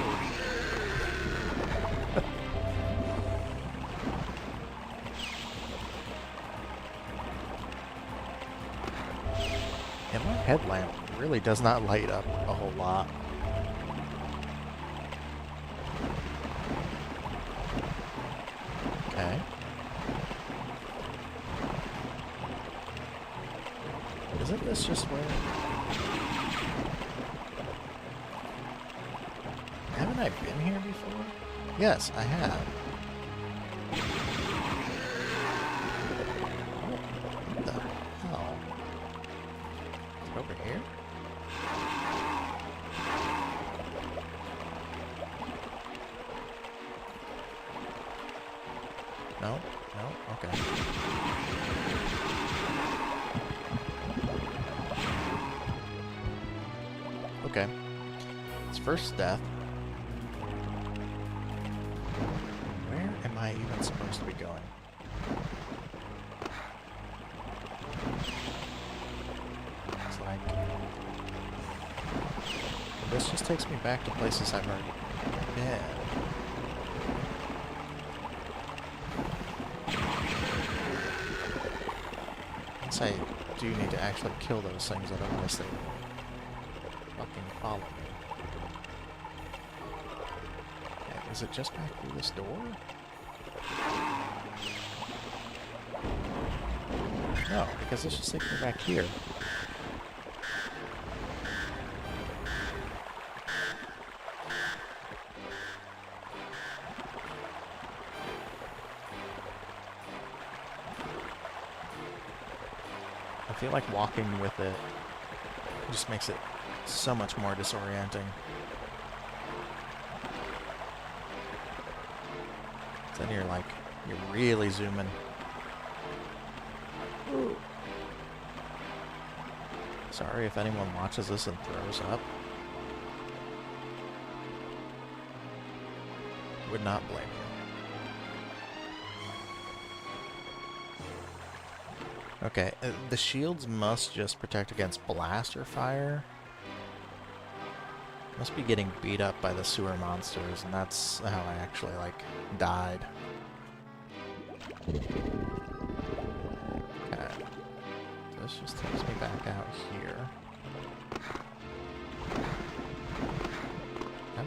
[SPEAKER 1] And my headlamp really does not light up a whole lot. Okay. Isn't this just where... Haven't I been here before? Yes, I have. What the hell? Is it over here? No? No? Okay. Okay. It's first death. Where am I even supposed to be going? It's like... This just takes me back to places I've already been. Guess I do need to actually kill those things, otherwise they fucking follow me. Okay, is it just back through this door? No, because this just takes me back here. I feel like walking with it just makes it so much more disorienting. Then you're like, you're really zooming. Ooh. Sorry if anyone watches this and throws up. Would not blame you. Okay, the shields must just protect against blaster fire. Must be getting beat up by the sewer monsters, and that's how I actually, like, died. Okay. So this just takes me back out here. Come on.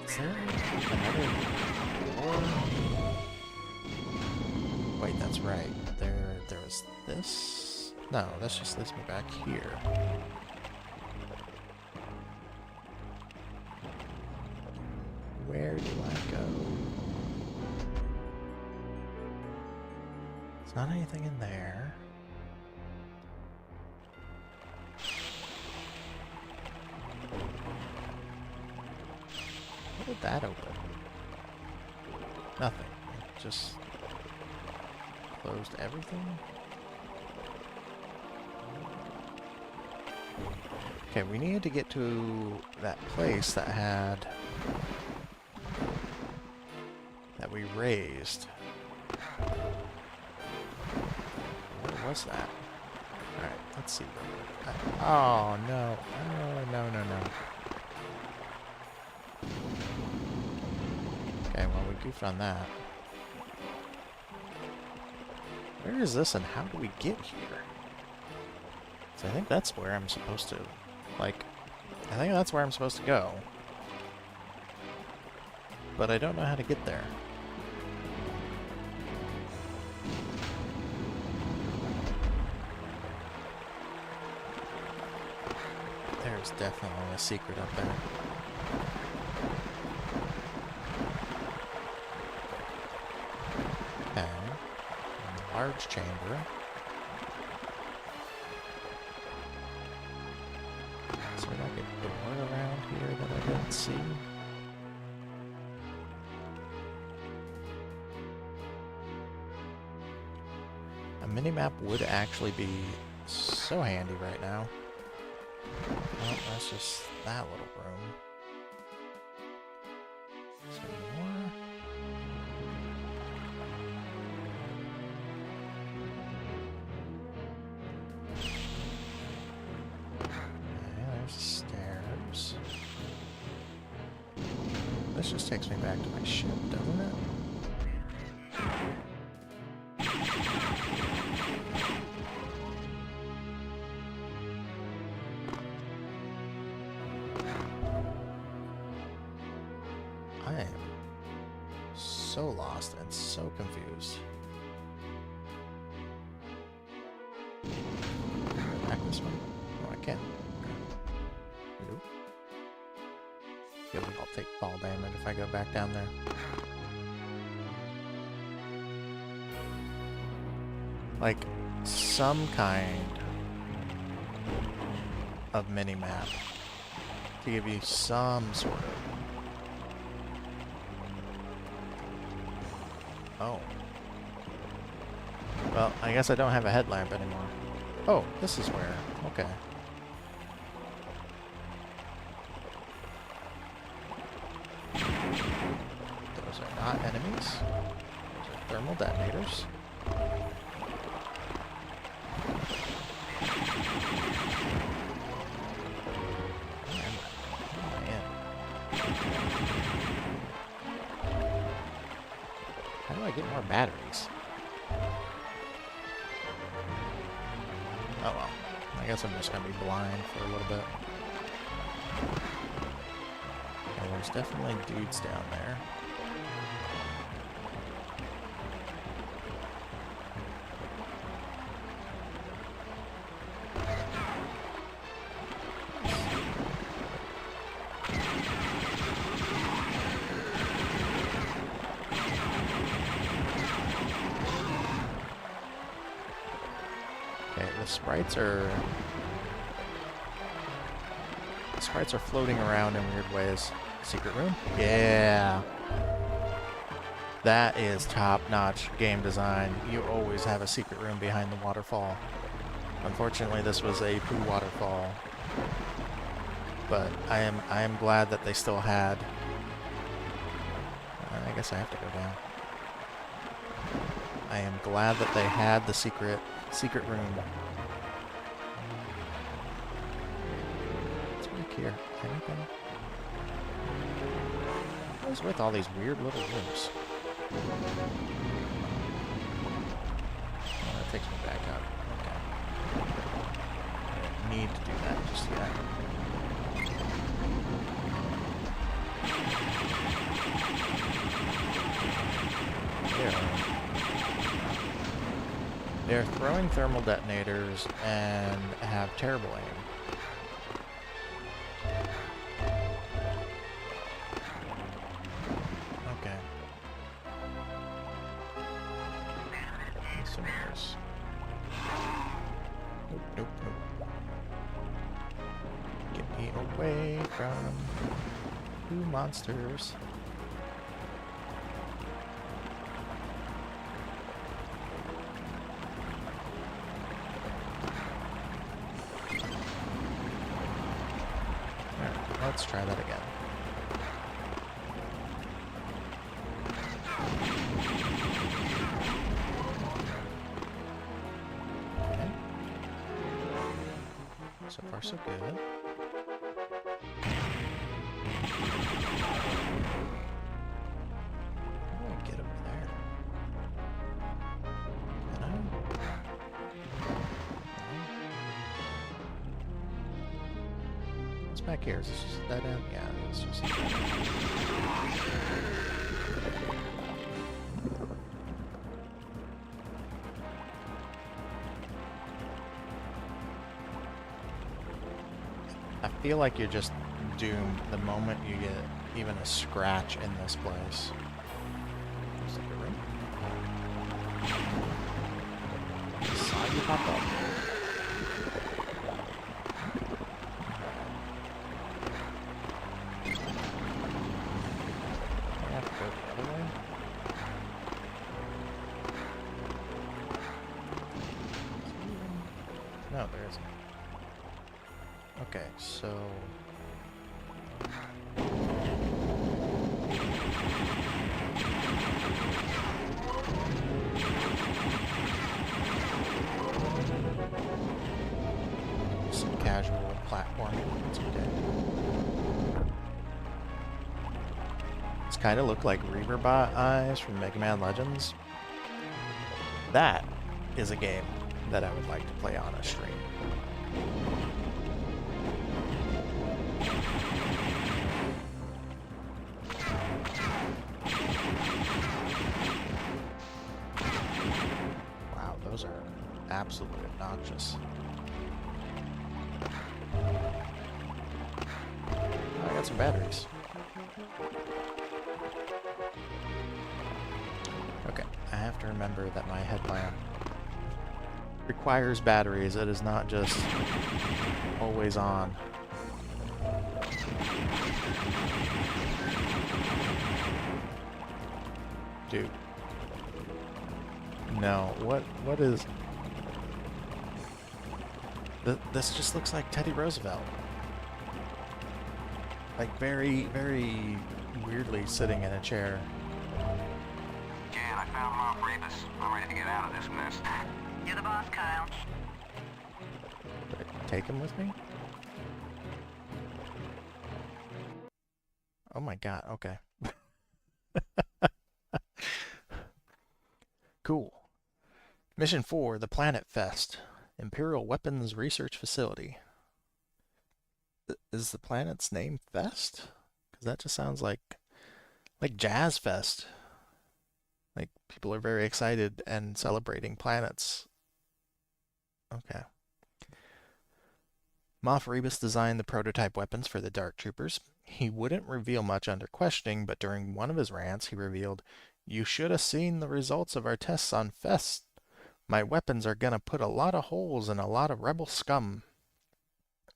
[SPEAKER 1] Is there another door? Wait, that's right. There was this? No, that just leads me back here. Where do I go? There's not anything in there. would that open? Nothing. It just closed everything? Okay, we needed to get to that place that had... that we raised. What was that? Alright, let's see. Oh, no. Oh, no, no, no. Okay, well, we goofed on that. Where is this and how do we get here? So I think that's where I'm supposed to... like, I think that's where I'm supposed to go. But I don't know how to get there. There's definitely a secret up there. Okay. Large chamber. Is there like a door around here that I didn't see? A mini-map would actually be so handy right now. Oh, that's just that little room. Some more. Okay, there's stairs. This just takes me back to my ship, doesn't it? I am so lost and so confused. Back this way? Oh, I can. Nope. Feel like I'll take fall damage if I go back down there. Like, some kind of mini-map to give you some sort of... Oh. Well, I guess I don't have a headlamp anymore. Oh, this is where. Okay. Those are not enemies. Those are thermal detonators. How do I get more batteries? Oh well. I guess I'm just gonna be blind for a little bit. Okay, there's definitely dudes down there. The sprites are floating around in weird ways. Secret room? Yeah. That is top-notch game design. You always have a secret room behind the waterfall. Unfortunately, this was a poo waterfall. But I am glad that they still had... I guess I have to go down. I am glad that they had the secret room. Here. Anything? What is with all these weird little rooms? Oh, that takes me back up. Okay. I don't need to do that just yet. They're throwing thermal detonators and have terrible aim. Nope, nope, nope. Get me away from... Ooh, monsters. Alright, let's try that again. Okay. So far, so good. Get up there. Can I? No. What's back here? Is this just that end? Yeah, it's just that I feel like you're just doomed the moment you get even a scratch in this place. Looks like a room. Side you pop up. I have to go the other way. No, there isn't. Okay, so... some casual platforming. It's okay. It's kind of look like Reaverbot eyes from Mega Man Legends. That is a game that I would like to play on a stream. Wow, those are absolutely obnoxious. I got some batteries. Okay, I have to remember that my headlamp requires batteries. It is not just always on. Dude. No, what is... This just looks like Teddy Roosevelt. Like very, very weirdly sitting in a chair.
[SPEAKER 8] Jan, I found Mom Rebus. I'm ready to get out of this mess. You're the boss, Kyle.
[SPEAKER 1] Did I take him with me? Oh my god, okay. Cool. Mission 4, the Planet Fest. Imperial Weapons Research Facility. Is the planet's name Fest? Because that just sounds like Jazz Fest. Like people are very excited and celebrating planets. Okay. Moff Rebus designed the prototype weapons for the Dark Troopers. He wouldn't reveal much under questioning, but during one of his rants he revealed, "You should have seen the results of our tests on Fest. My weapons are gonna put a lot of holes in a lot of rebel scum."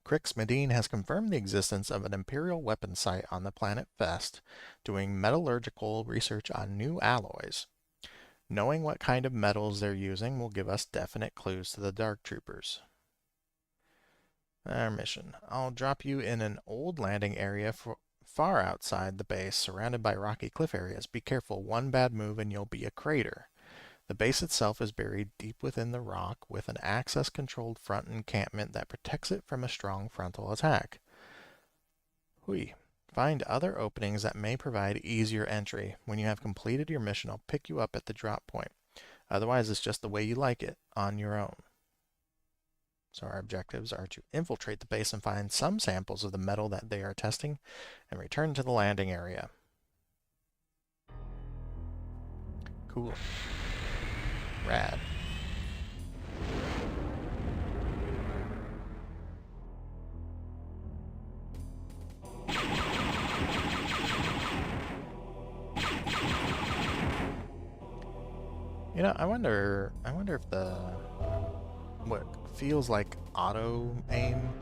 [SPEAKER 1] Crix Medine has confirmed the existence of an Imperial weapon site on the planet Fest, doing metallurgical research on new alloys. Knowing what kind of metals they're using will give us definite clues to the Dark Troopers. Our mission. I'll drop you in an old landing area far outside the base, surrounded by rocky cliff areas. Be careful, one bad move and you'll be a crater. The base itself is buried deep within the rock with an access-controlled front encampment that protects it from a strong frontal attack. Hui. Find other openings that may provide easier entry. When you have completed your mission, I'll pick you up at the drop point. Otherwise, it's just the way you like it, on your own. So our objectives are to infiltrate the base and find some samples of the metal that they are testing, and return to the landing area. Cool. Rad. You know, I wonder if the what feels like auto aim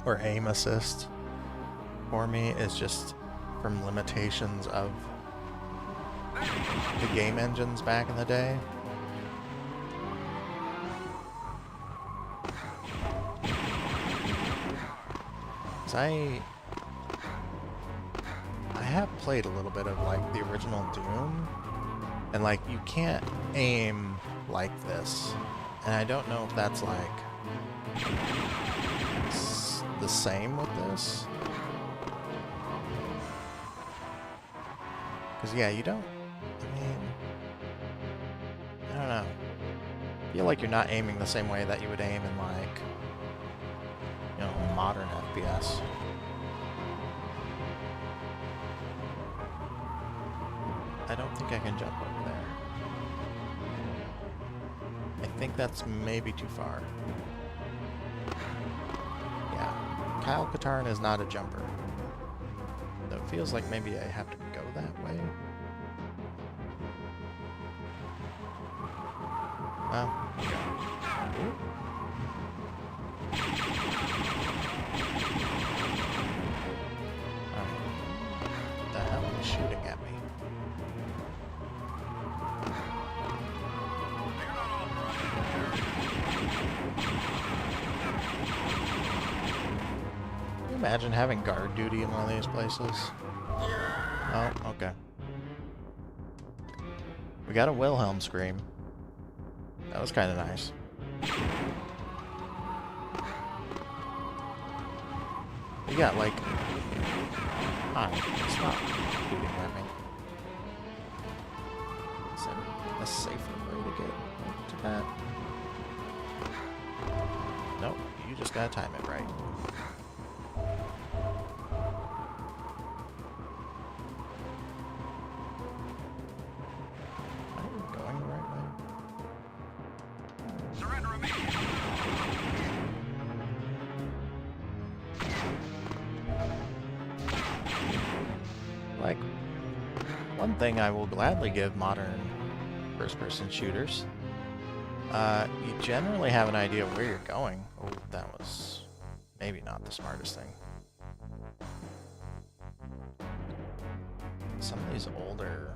[SPEAKER 1] or aim assist for me is just from limitations of the game engines back in the day. I have played a little bit of like the original Doom, and like you can't aim like this, and I don't know if that's like the same with this, because yeah, you don't, I mean, I don't know, I feel like you're not aiming the same way that you would aim in like, you know, modern FPS. I don't think I can jump over there. I think that's maybe too far. Yeah, Kyle Katarn is not a jumper. Though it feels like maybe I have to go that way. Well, okay. What the hell is shooting at me? Can you imagine having guard duty in one of these places? Oh, okay. We got a Wilhelm scream. That was kind of nice. You got like... Hi, stop shooting at me. Is there a safer way to get to that? Nope, you just gotta time it right. Are you going the right way?
[SPEAKER 2] Surrender immediately.
[SPEAKER 1] Like, one thing I will gladly give modern first-person shooters, you generally have an idea where you're going. Oh, that was maybe not the smartest thing. Some of these older...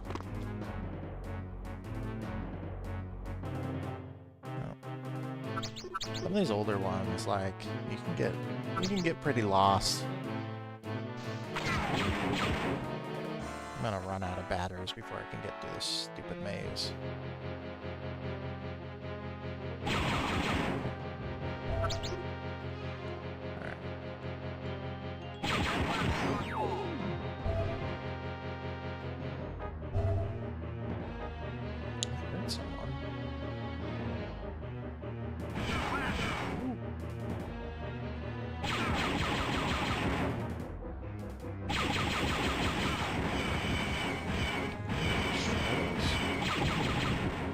[SPEAKER 1] Some of these older ones, like, you can get pretty lost. I'm gonna run out of batteries before I can get to this stupid maze. Alright. I heard someone.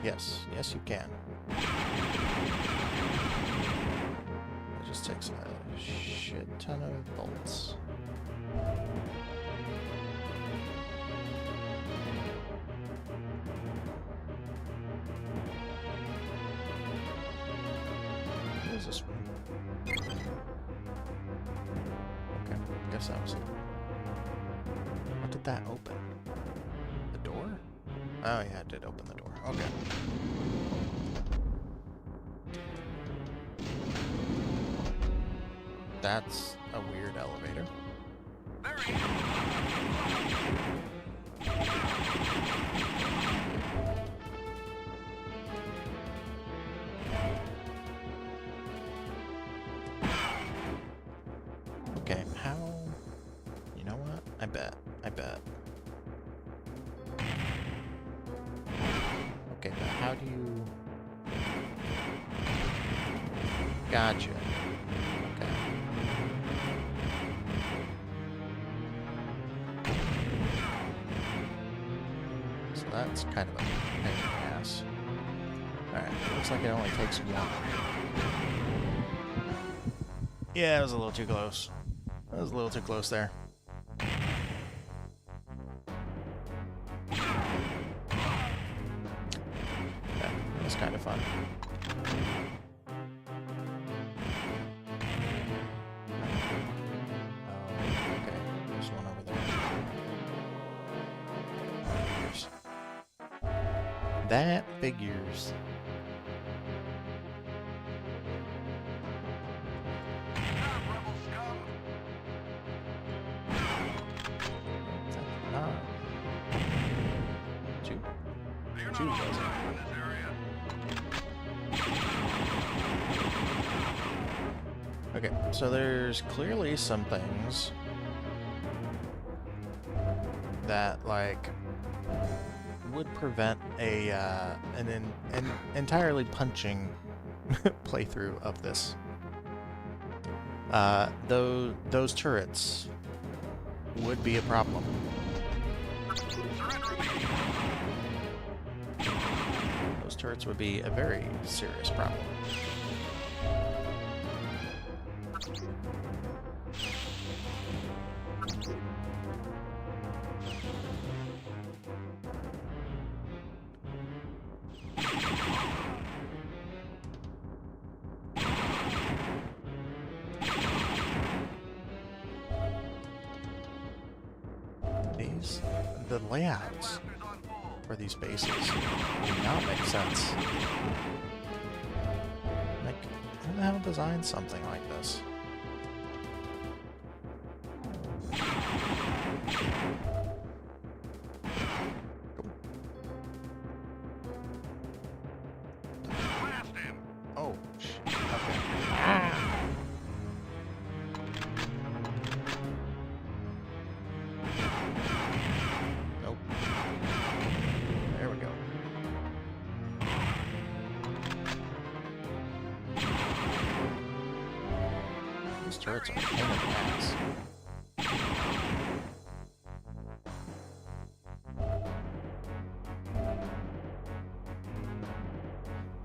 [SPEAKER 1] Yes, yes you can. It just takes a shit ton of bolts. What is this one? Okay, guess that was it. What did that open? The door? Oh yeah, it did open the door. Okay. That's a weird elevator. Okay, how... You know what? I bet. Okay, but how do you... Gotcha. Okay. So that's kind of a pain in the ass. Alright, looks like it only takes one. Yeah, it was a little too close. That was a little too close there. It's kind of fun. Oh, okay. That figures. Two does it. Okay, so there's clearly some things that, like, would prevent a an entirely punching playthrough of this. Those turrets would be a problem. Those turrets would be a very serious problem. The layouts for these bases do not make sense. Like, who the hell designed something like this? Oh, shit. Okay. Ah! Nope. There we go. These turrets are a pain in the ass.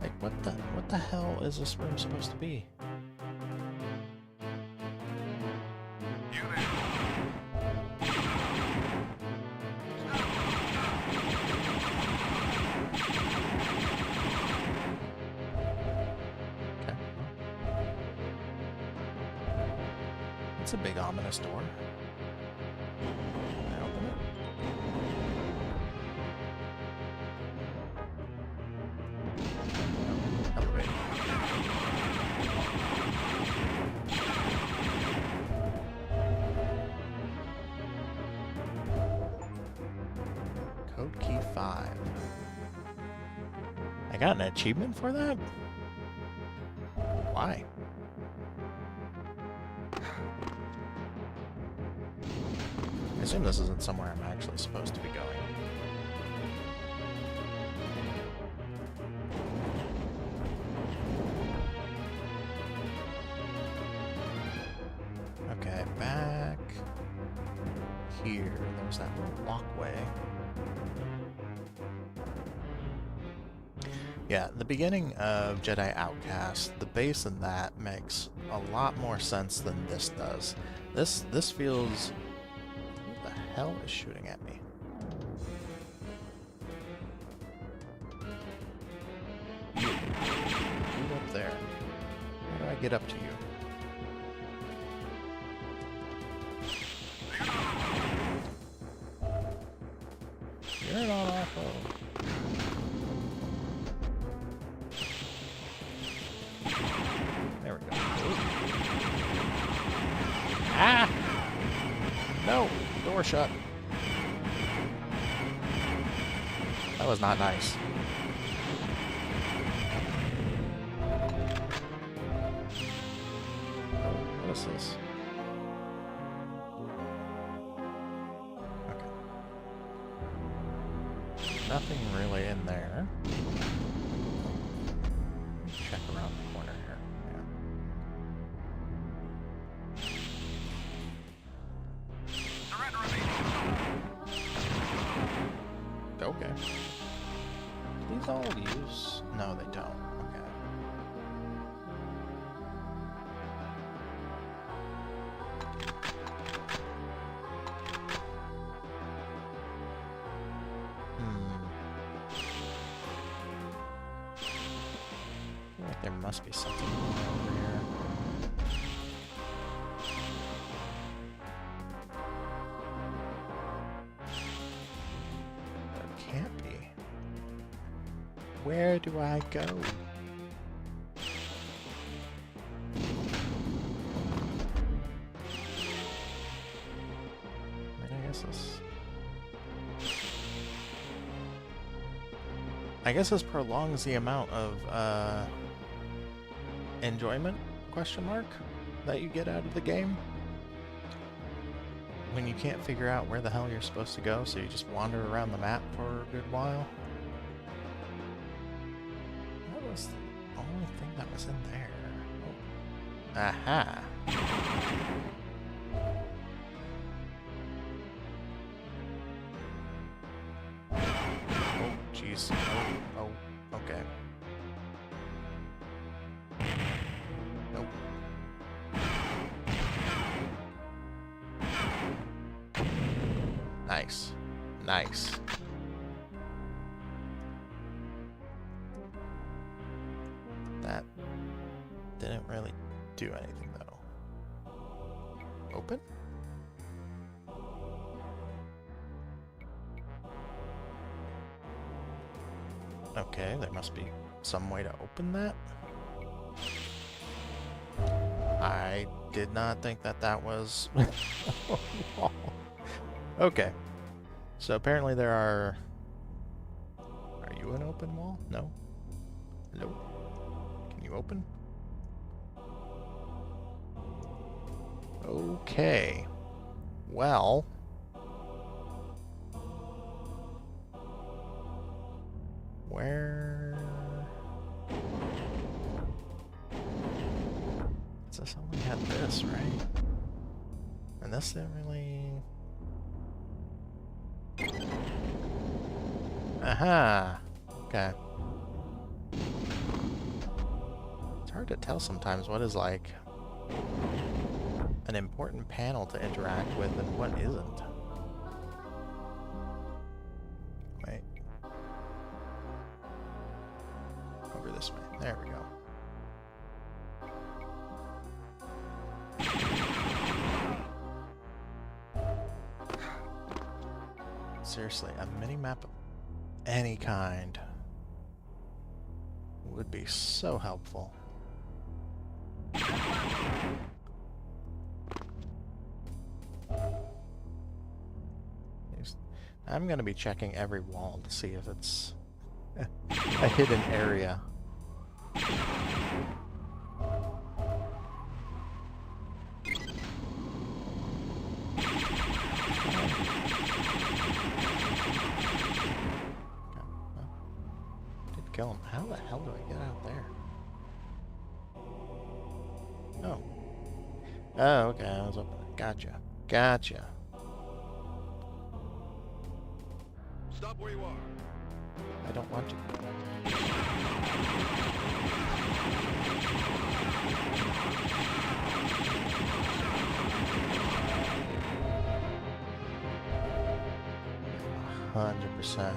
[SPEAKER 1] Like, what the hell is this room supposed to be? It's a big ominous door. Can I open it? Elevator. Code key 5. I got an achievement for that? Why? I assume this isn't somewhere I'm actually supposed to be going. Okay, back here. There's that little walkway. Yeah, the beginning of Jedi Outcast, the base in that makes a lot more sense than this does. This feels... Who the hell is shooting at me? You up there. How do I get up to you? You're not awful. There we go. Ah! No! Door shut. That was not nice. Oh, what is this? Okay. Nothing really in there. Check around the corner here. Yeah. Okay. These all use... No, they don't. Okay. I feel like there must be something over here. There can't be. Where do I go? I guess this prolongs the amount of enjoyment, question mark, that you get out of the game when you can't figure out where the hell you're supposed to go, so you just wander around the map for a good while. That was the only thing that was in there. Oh. Aha! Jeez. Oh, okay. Nope. Nice. Nice. That didn't really do anything, though. Open? Okay, there must be some way to open that. I did not think that that was a wall. Okay. So apparently there are... Are you an open wall? No? Hello? Can you open? Okay. Well... Where... This only had this, right? And this didn't really... Aha! Okay. It's hard to tell sometimes what is like an important panel to interact with and what isn't. Wait. Over this way. There we go. Seriously, a mini-map of any kind would be so helpful. I'm going to be checking every wall to see if it's a hidden area. Kill him. How the hell do I get out there? Oh. Oh, okay. I was up there. Gotcha. Gotcha.
[SPEAKER 2] Stop where you are.
[SPEAKER 1] I don't want to. %.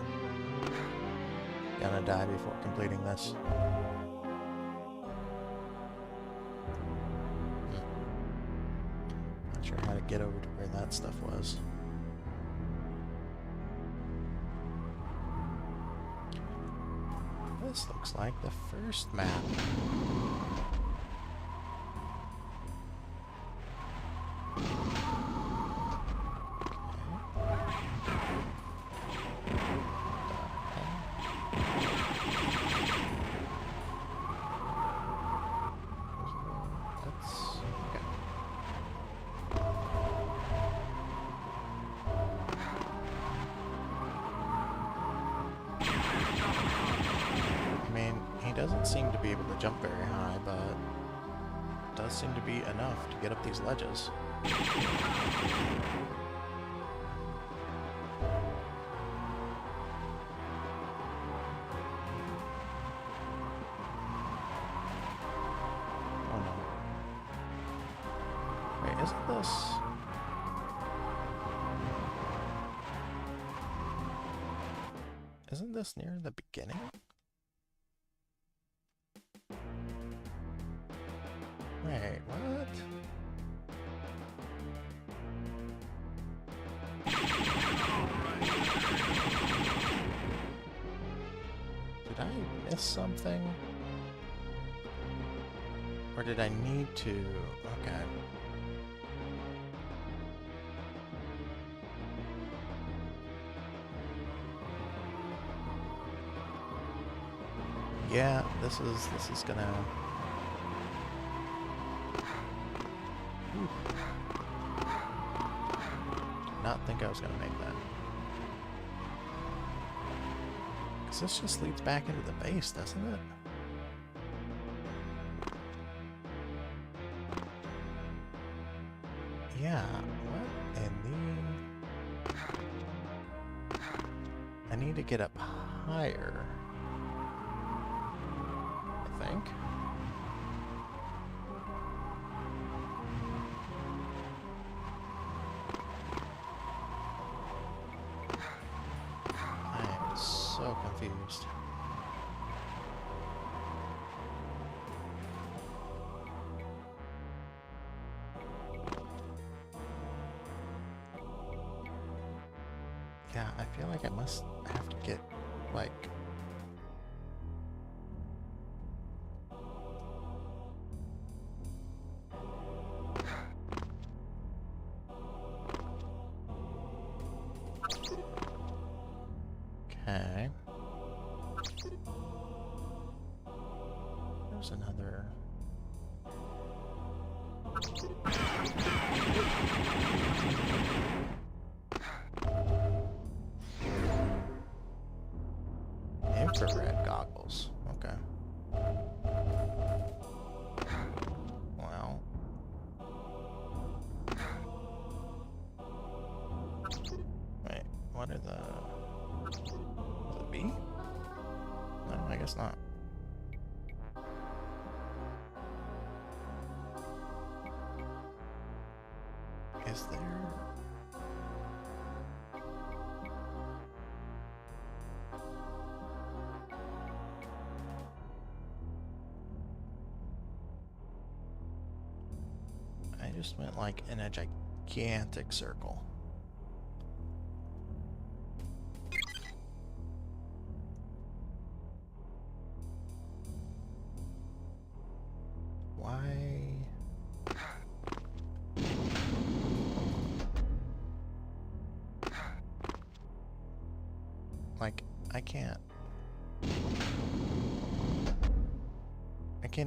[SPEAKER 1] Gonna die before completing this. Not sure how to get over to where that stuff was. This looks like the first map. Doesn't seem to be able to jump very high, but does seem to be enough to get up these ledges. Oh no. Wait, isn't this... Isn't this near the beginning? Wait, what? Did Did I miss something? Or did I need to? Okay. Yeah, this is gonna. Whew. Did not think I was gonna make that. Cause this just leads back into the base, doesn't it? Yeah. What in the? I need to get up higher. I think. I am so confused. Yeah, I feel like I must have to get, like... Okay. There's another... Infrared goggles. Okay. Well. Wait, what are the... Was it B? No, I guess not. Is there... I just went like in a gigantic circle. Why? Like, I can't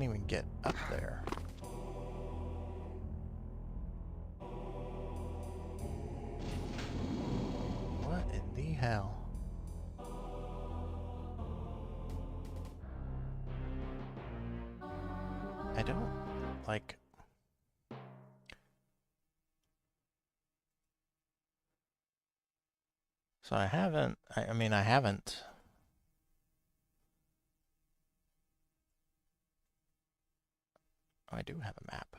[SPEAKER 1] even get up there. What in the hell? I don't, like... So I haven't, I mean, I haven't... Oh, I do have a map.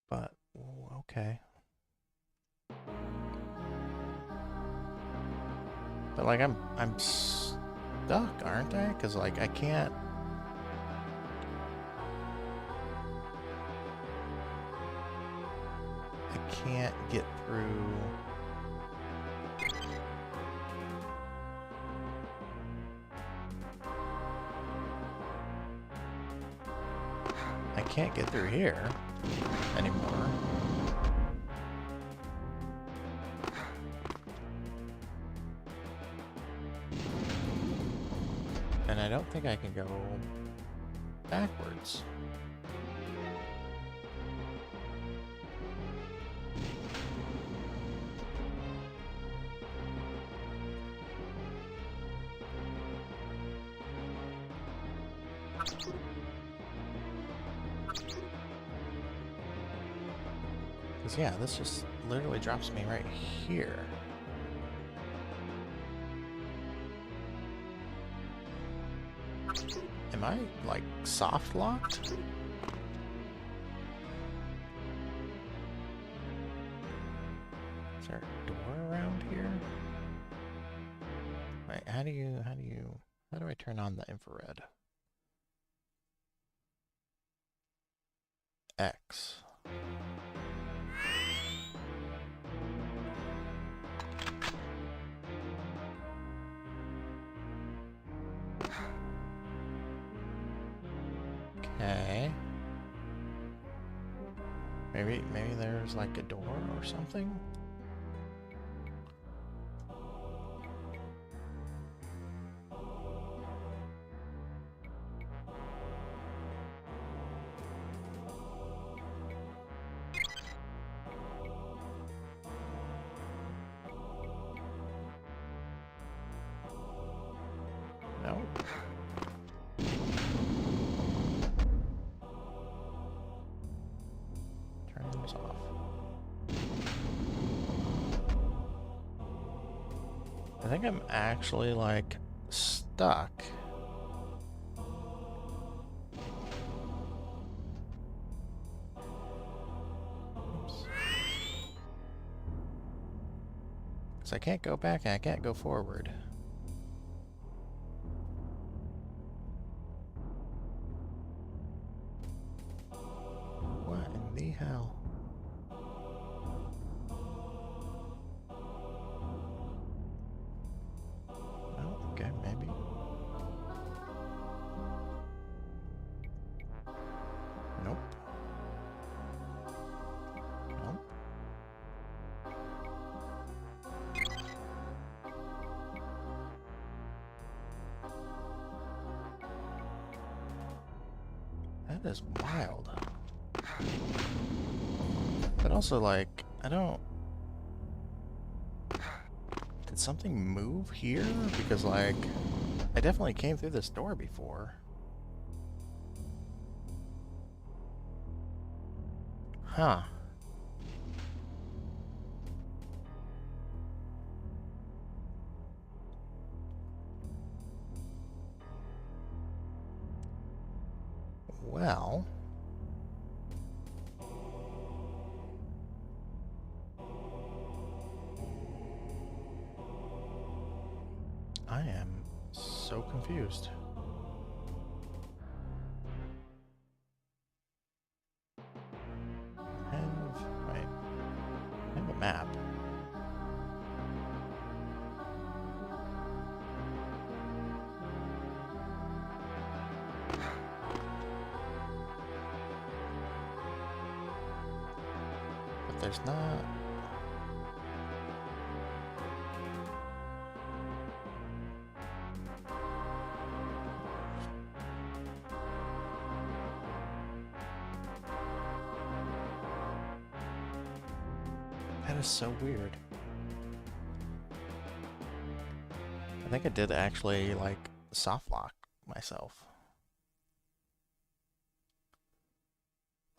[SPEAKER 1] But, okay. But like I'm stuck, aren't I? Because like I can't. Get through. I can't get through here anymore. And I don't think I can go backwards. Because yeah, this just literally drops me right here. Am I, like, soft locked? Is there a door around here? Wait, how do I turn on the infrared? X. Okay. Maybe there's like a door or something? No. Turn this off. I think I'm actually like stuck. Oops. 'Cause I can't go back and I can't go forward. What in the hell? Oh, okay, maybe. Nope. Nope. That is wild. But also, like, I don't... Did something move here? Because, like, I definitely came through this door before. Huh. Well... I am so confused. Wait. I have a map. But there's not... That is so weird. I think I did actually, like, soft lock myself.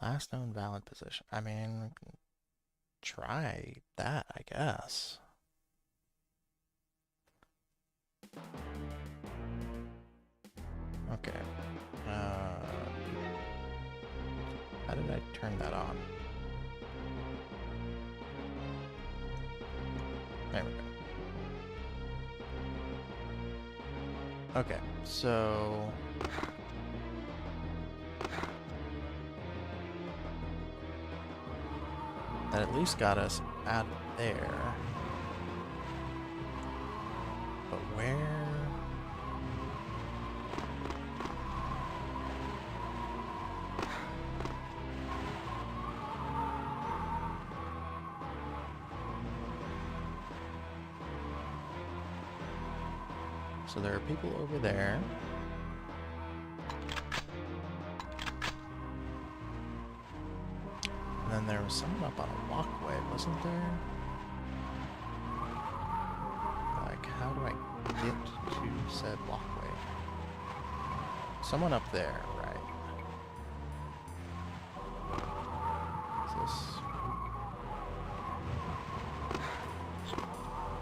[SPEAKER 1] Last known valid position. I mean, try that, I guess. Okay. How did I turn that on? There we go. Okay, so... that at least got us out of there. But where... So there are people over there. And then there was someone up on a walkway, wasn't there? Like, how do I get to said walkway? Someone up there, right? Is this...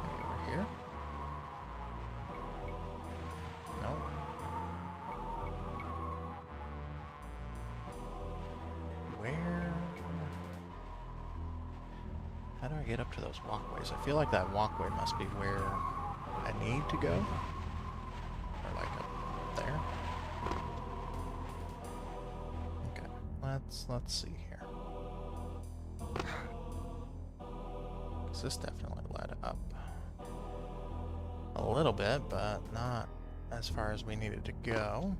[SPEAKER 1] maybe over here? No. Where? How do I get up to those walkways? I feel like that walkway must be where I need to go. Or like up there. Okay, let's let's see here. 'Cause this definitely led up a little bit, but not as far as we needed to go.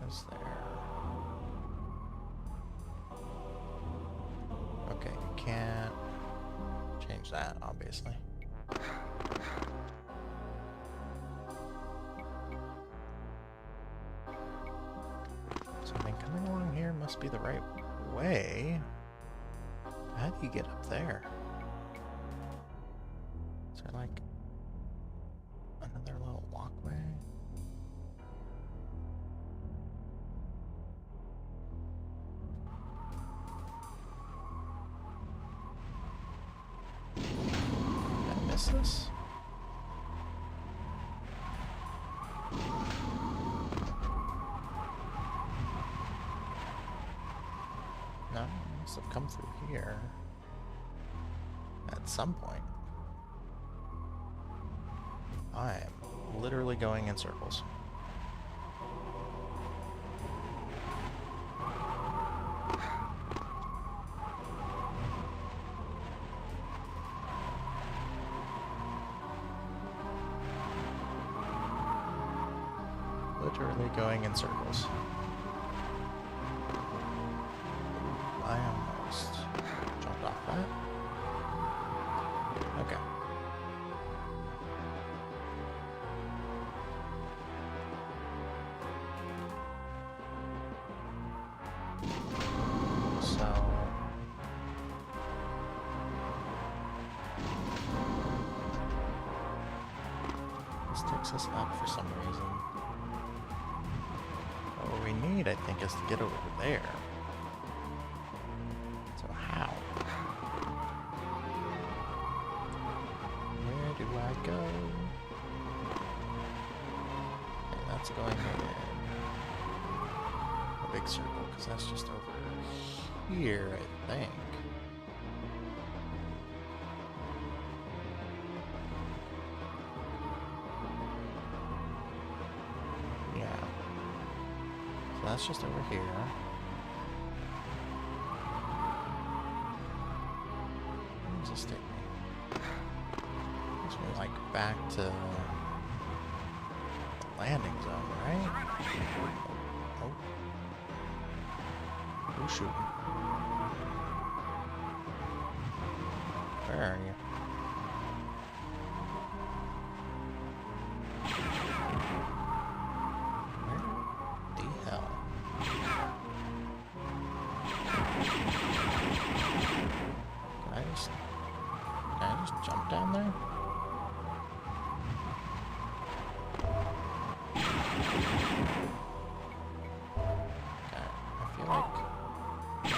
[SPEAKER 1] Is there? Okay, you can't change that, obviously. So, I mean, coming along here must be the right way. How do you get up there? Is there like another little walkway? Did I miss this? No, I must have come through here at some point. I am literally going in circles. Literally going in circles. I almost jumped off that. Okay. So this takes us up for some reason. What we need, I think, is to get over there. So how? Where do I go? Okay, that's going in a big circle, because that's just over here, I think. Yeah. So that's just over here. Where does this take me? Takes me like back to the landing zone, right? Oh. Who's shooting? Where are you? Where the hell? Can I just jump down there? Okay, I feel like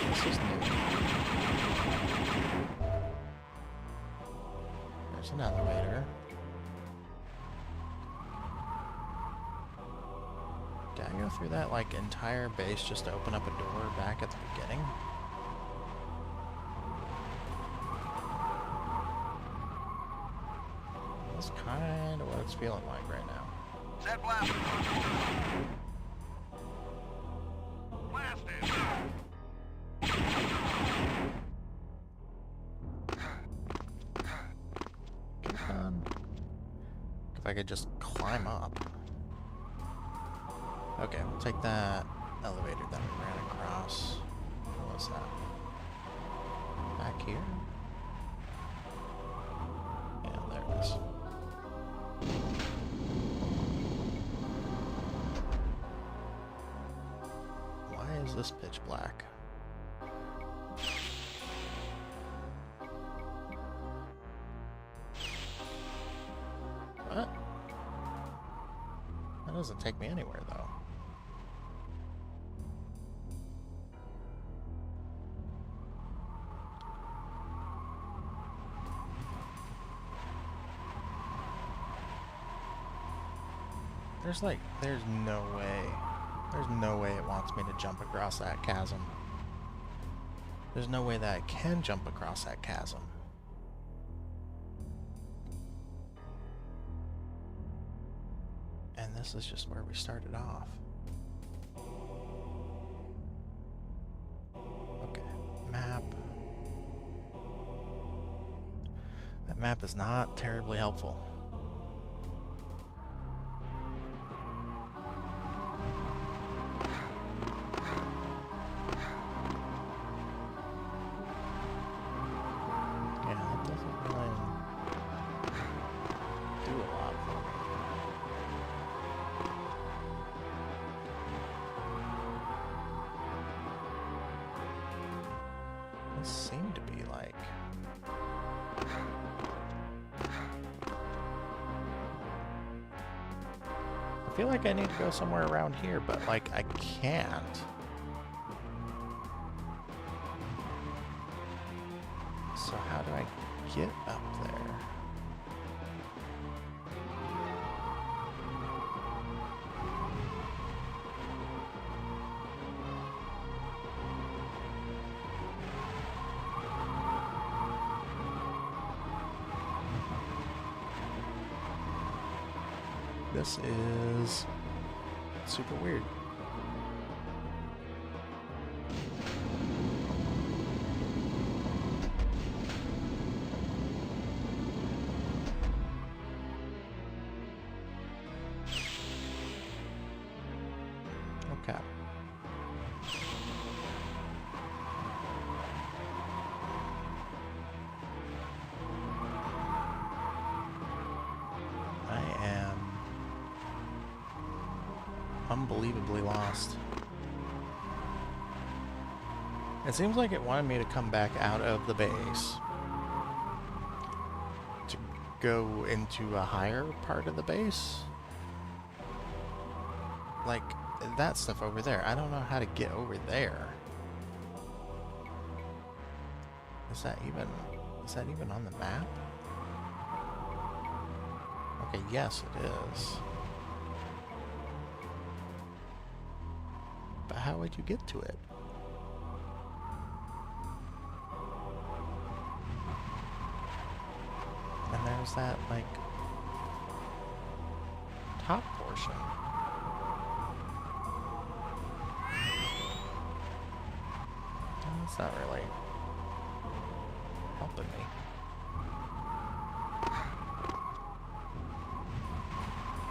[SPEAKER 1] this is new. There's an elevator. Did I go through that like entire base just to open up a door back at the beginning? That's kind of what it's feeling like right now.
[SPEAKER 2] Set blast. Blasted.
[SPEAKER 1] Come on. If I could just climb up. Okay, we'll take that elevator that we ran across. What was that? Back here? Yeah, there it is. Why is this pitch black? What? That doesn't take me anywhere, though. There's no way. There's no way it wants me to jump across that chasm. There's no way that I can jump across that chasm. And this is just where we started off. Okay, map. That map is not terribly helpful. Yeah, that doesn't really do a lot for me. This seemed to be like... I feel like I need to go somewhere around here, but like I can't. So how do I get up there? This is super weird. Okay. I am unbelievably lost. It seems like it wanted me to come back out of the base to go into a higher part of the base. Like that stuff over there. I don't know how to get over there. Is that even on the map? Okay, yes it is. But how would you get to it? And there's that, like, top portion. And that's not really helping me.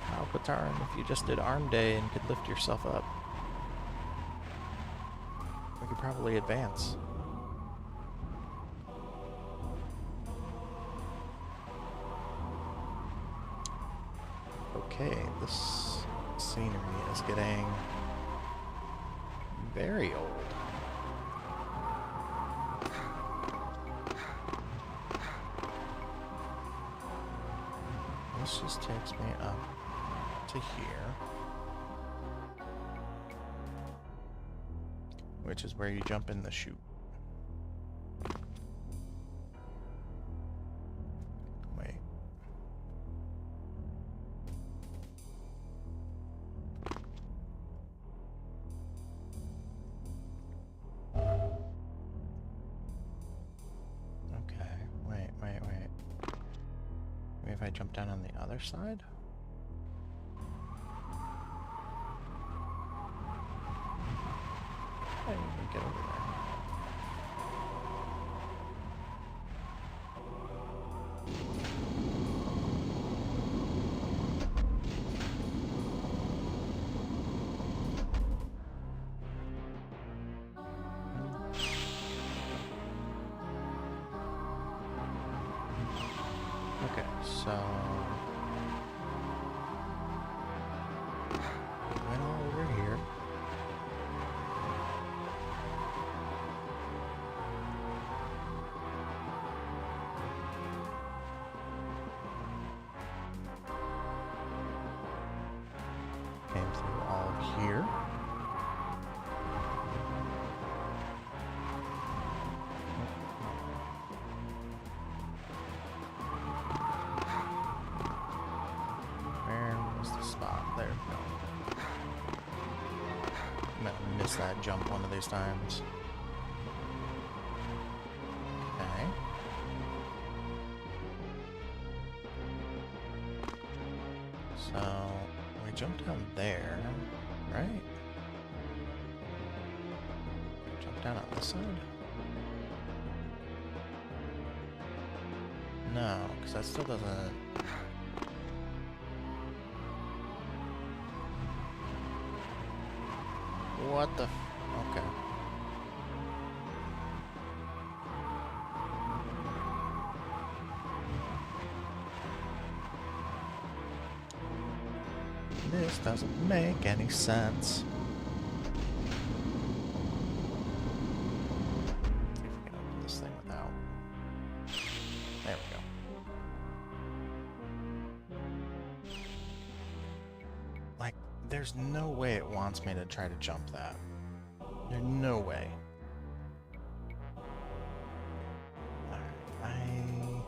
[SPEAKER 1] How, Pataran, if you just did arm day and could lift yourself up, we could probably advance. Okay, this scenery is getting very old. This just takes me up to here, which is where you jump in the chute. Wait. Okay, wait. Maybe if I jump down on the other side? I didn't even get over there. Okay, so went all over here. Came through all of here. Where was the spot? There we go. I'm gonna miss that jump one of these times. there, right? Jump down on this side? No, because that still doesn't... What the f... Okay. This doesn't make any sense. If we can open this thing without... There we go. Like, there's no way it wants me to try to jump that. There's no way. I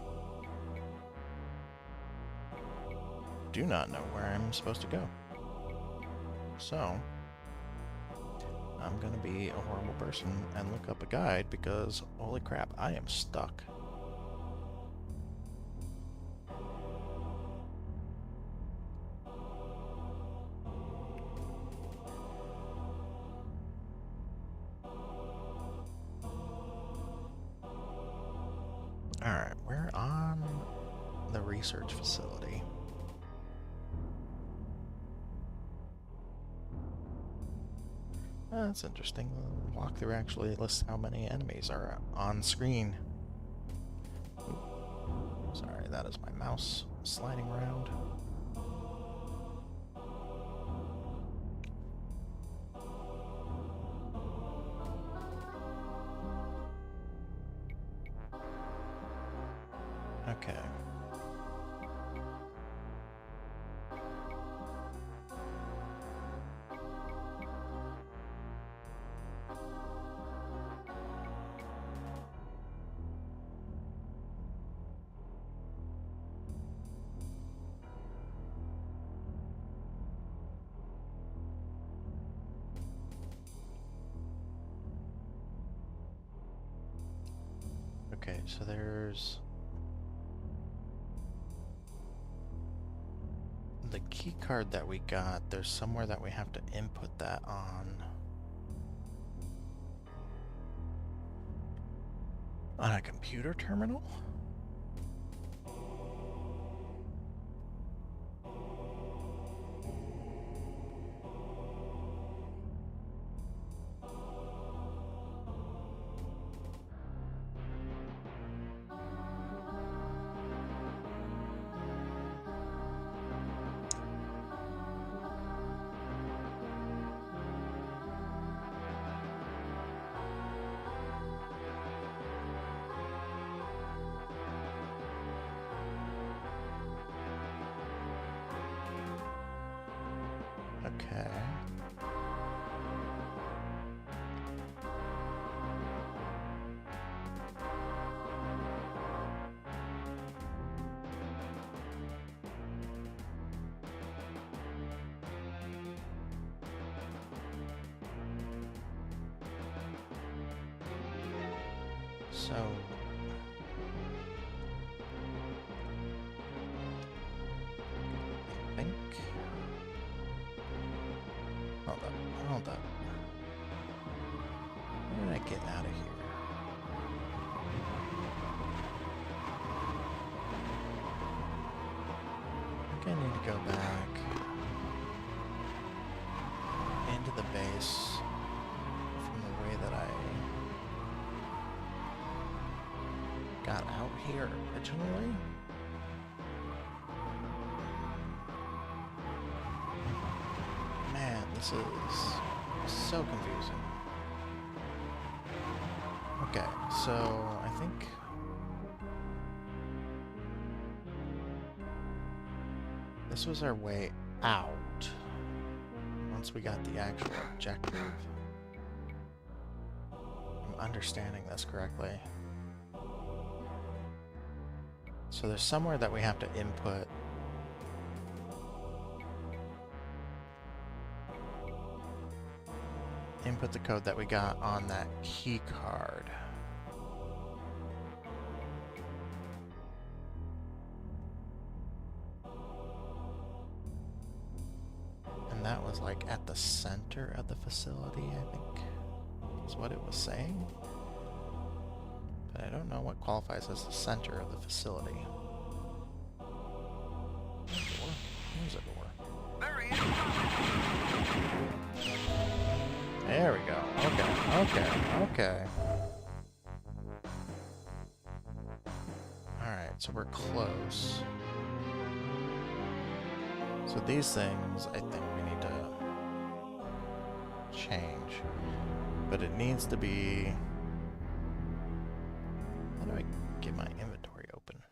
[SPEAKER 1] do not know where I'm supposed to go. So, I'm gonna be a horrible person and look up a guide because, holy crap, I am stuck. Alright, we're on the research facility. That's interesting. The walkthrough actually lists how many enemies are on screen. Ooh. Sorry, that is my mouse sliding around. Okay. Okay, so there's the key card that we got. There's somewhere that we have to input that on a computer terminal? Okay. So I think hold up. Where did I get out of here? I think I need to go back into the base from the way that I got out here originally. Man, this is so confusing. Okay, so I think this was our way out once we got the actual objective. I'm understanding this correctly. So there's somewhere that we have to input the code that we got on that key card. And that was like like at the center of the facility, I think is what it was saying. But I don't know what qualifies as the center of the facility. Door? There's a door.
[SPEAKER 2] There he is.
[SPEAKER 1] There we go. Okay. Alright, so we're close. So these things, I think we need to change. But it needs to be... How do I get my inventory open?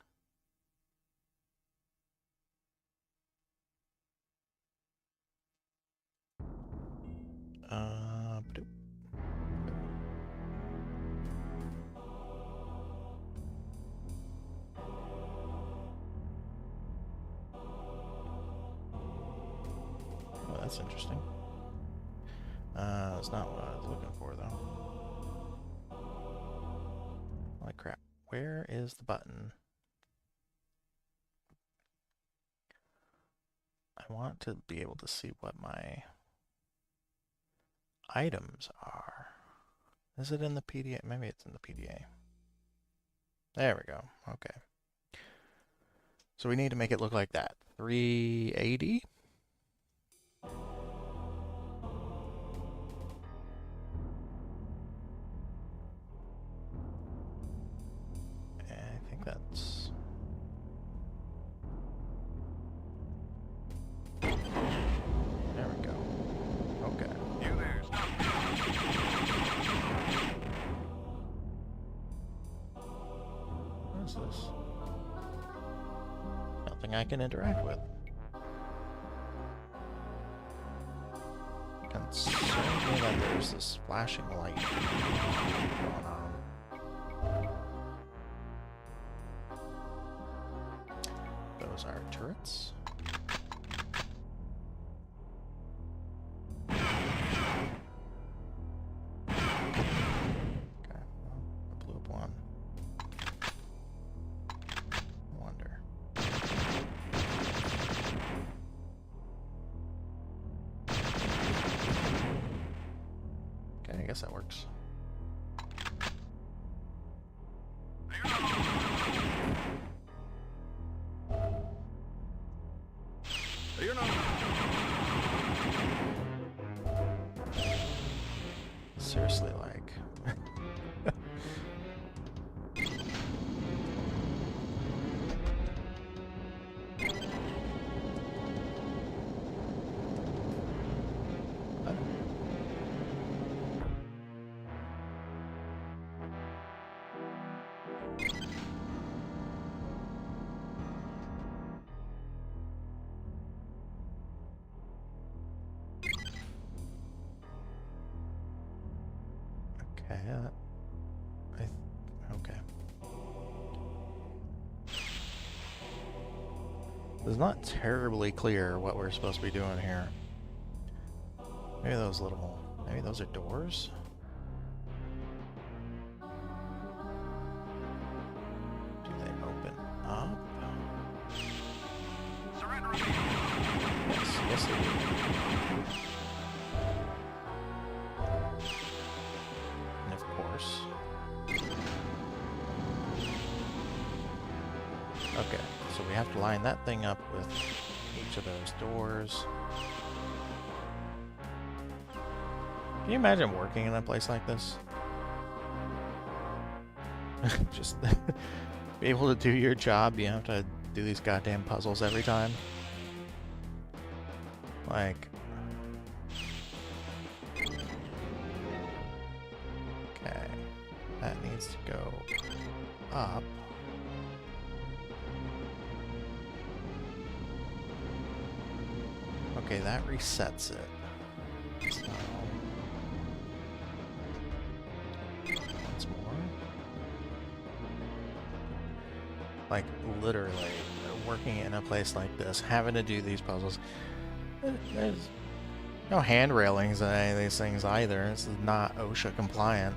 [SPEAKER 1] Ba-doop. Oh, that's interesting. That's not what I was looking for, though. Holy crap. Where is the button? I want to be able to see what my items are. Is it in the PDA? Maybe it's in the PDA. There we go. Okay. So we need to make it look like that. 380? I think that's... There we go. Okay.
[SPEAKER 2] You there, stop.
[SPEAKER 1] What is this? Nothing I can interact with. Concerns me that there's this flashing light going on. Those are turrets. Okay, well, I blew up one. Wonder. Okay, I guess that works.
[SPEAKER 2] You're not.
[SPEAKER 1] Seriously, like... Okay, okay. It's not terribly clear what we're supposed to be doing here. Maybe those are doors? Do they open up?
[SPEAKER 2] Surrender.
[SPEAKER 1] Yes, they do. And of course. Okay, so we have to line that thing up with each of those doors. Can you imagine working in a place like this? Just be able to do your job, you have to do these goddamn puzzles every time. Like... Okay, that needs to go up. Okay, that resets it. So... once more. Like, literally, working in a place like this, having to do these puzzles, there's no hand railings on any of these things either. This is not OSHA compliant.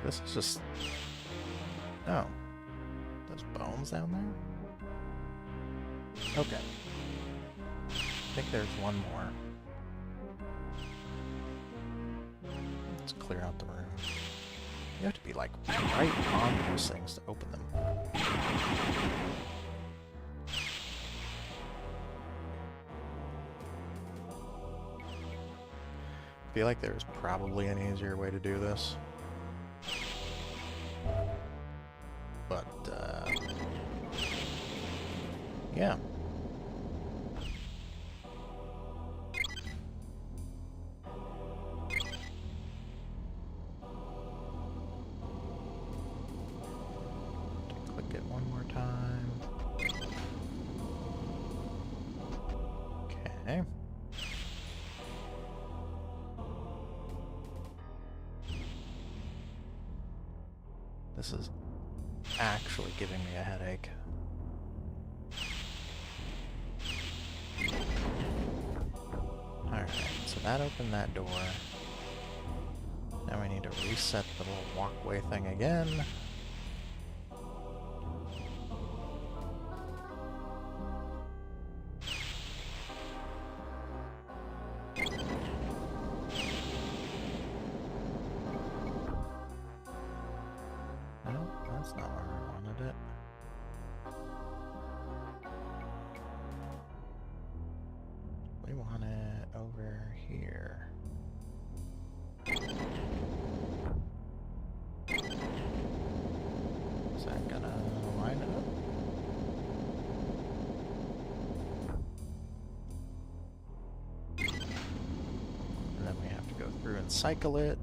[SPEAKER 1] this is just... Oh. Those bones down there? Okay. I think there's one more. Let's clear out the room. You have to be like right on those things to open them. I feel like there's probably an easier way to do this. But, yeah. Click it one more time. Okay. This is actually giving me a headache. Alright, so that opened that door. Now we need to reset the little walkway thing again. No, that's not where I wanted it. We want it over here. Is that gonna line it up? And then we have to go through and cycle it.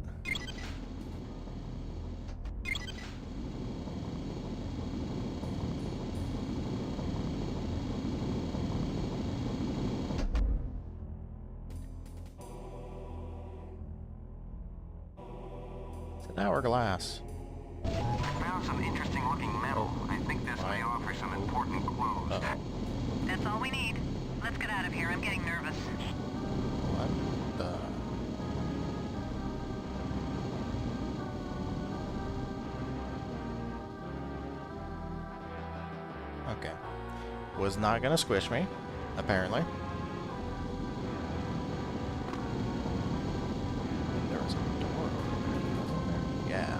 [SPEAKER 1] Hourglass.
[SPEAKER 8] Found some interesting looking metal. I think this may offer some important clues. That's all we need. Let's get out of here. I'm getting nervous.
[SPEAKER 1] What the? Okay. Was not gonna squish me, apparently. There was a door over there, wasn't there? Yeah.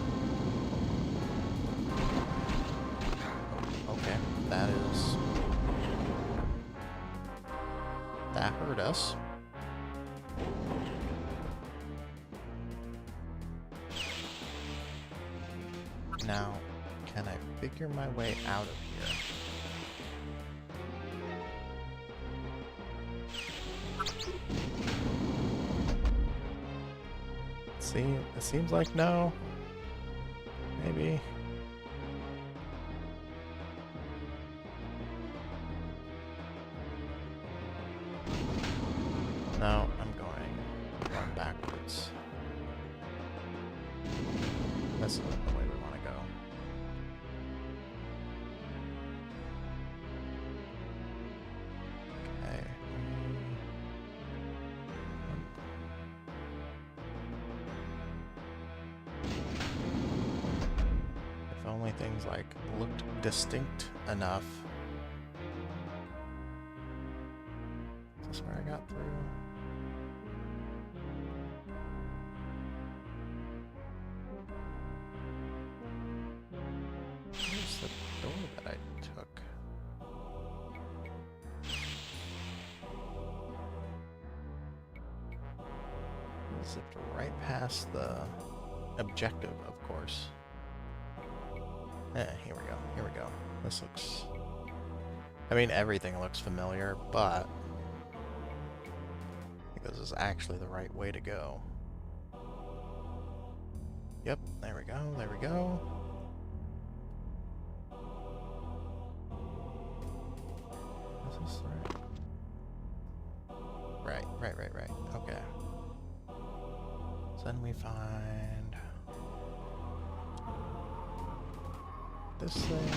[SPEAKER 1] Okay, that is... That hurt us. Now, can I figure my way out of here? See, it seems like no. Maybe. No, I'm going backwards. This isn't the way we want to go. Okay. If only things like looked distinct enough. Is this where I got through? Where's the door that I took? Zipped right past the objective, of course. Here we go. Here we go. This looks... I mean, everything looks familiar, but I think this is actually the right way to go. Yep, there we go, there we go. Is this right? Right. Okay. So then we find this thing.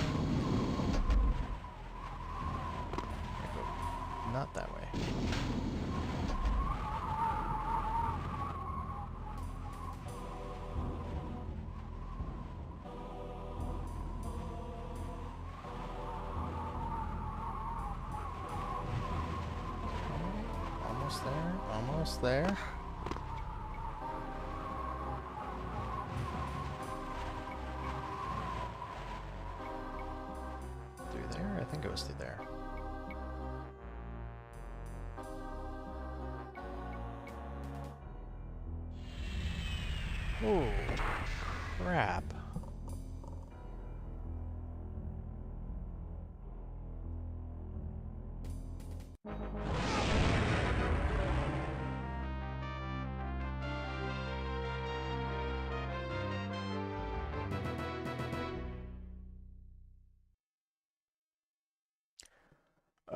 [SPEAKER 1] Not that way. there. Almost there. Through there? I think it was through there. Oh, crap.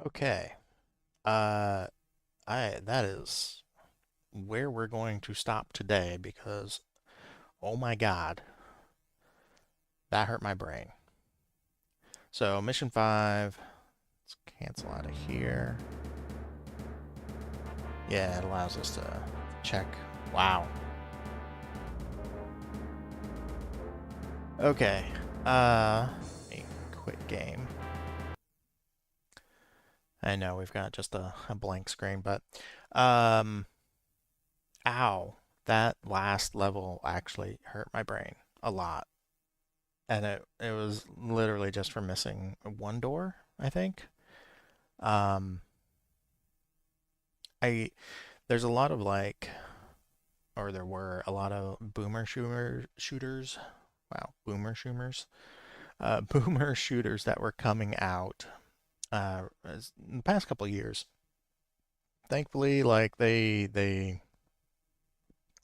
[SPEAKER 1] Okay. That is where we're going to stop today because, oh my God, that hurt my brain. So, mission 5, let's cancel out of here. Yeah, it allows us to check. Wow. Okay. A quick game. I know we've got just a blank screen, but ow. That last level actually hurt my brain a lot. And it was literally just for missing one door, I think. Um I there's a lot of like or there were a lot of boomer shooters. Wow, boomer shooters. Boomer shooters that were coming out in the past couple of years. Thankfully, like they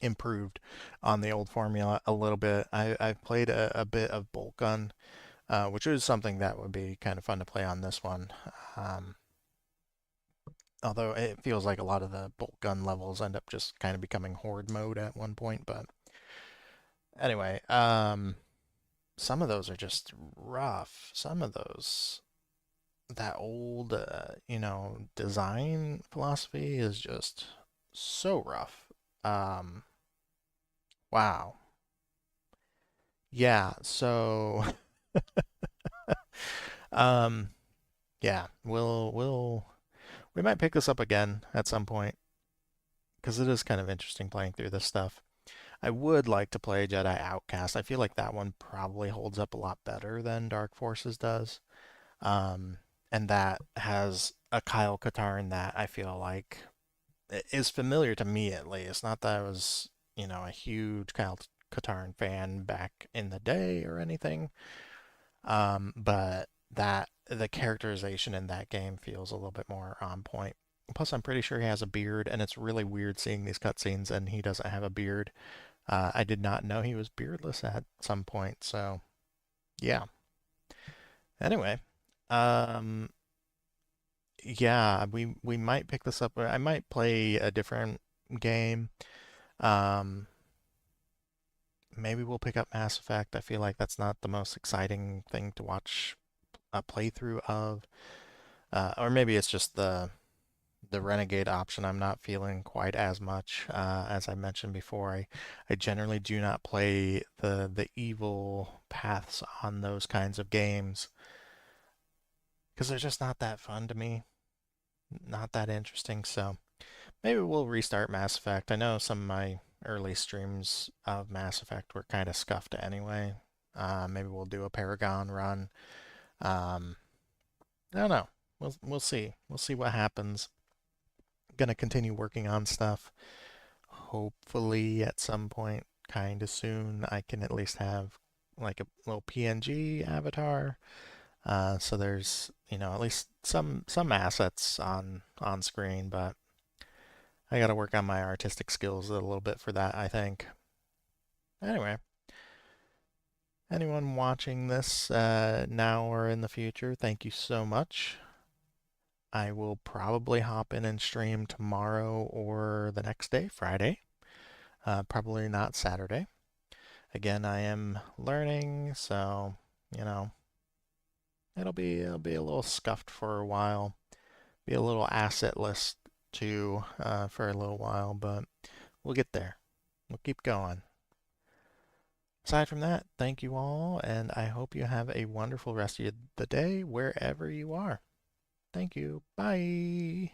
[SPEAKER 1] improved on the old formula a little bit. I've played a bit of bolt gun, which is something that would be kind of fun to play on this one. Um, Although it feels like a lot of the bolt gun levels end up just kind of becoming horde mode at one point. But anyway, some of those are just rough. Some of those, that old, design philosophy is just so rough. Um, wow. Yeah, so um yeah, we might pick this up again at some point because it is kind of interesting playing through this stuff. I would like to play Jedi Outcast. I feel like that one probably holds up a lot better than Dark Forces does. Um and that has a Kyle Katarn that I feel like is familiar to me at least. Not that I was, a huge Kyle Katarn fan back in the day or anything. But that the characterization in that game feels a little bit more on point. Plus, I'm pretty sure he has a beard, and it's really weird seeing these cutscenes and he doesn't have a beard. I did not know he was beardless at some point, so yeah. Anyway, um, yeah, we might pick this up. I might play a different game. Um, Maybe we'll pick up Mass Effect. I feel like that's not the most exciting thing to watch a playthrough of. Or maybe it's just the Renegade option I'm not feeling quite as much. As I mentioned before, I generally do not play the evil paths on those kinds of games because they're just not that fun to me, not that interesting. So maybe we'll restart Mass Effect. I know some of my early streams of Mass Effect were kind of scuffed anyway. Maybe we'll do a Paragon run. Um, I don't know. We'll see. We'll see what happens. Gonna continue working on stuff. Hopefully, at some point, kind of soon, I can at least have like a little PNG avatar. So there's, at least some assets on screen, but I gotta work on my artistic skills a little bit for that, I think. Anyway, anyone watching this now or in the future, thank you so much. I will probably hop in and stream tomorrow or the next day, Friday. Probably not Saturday. Again, I am learning, so you know it'll be a little scuffed for a while. Be a little assetless too for a little while, but we'll get there. We'll keep going. Aside from that, thank you all, and I hope you have a wonderful rest of the day wherever you are. Thank you. Bye.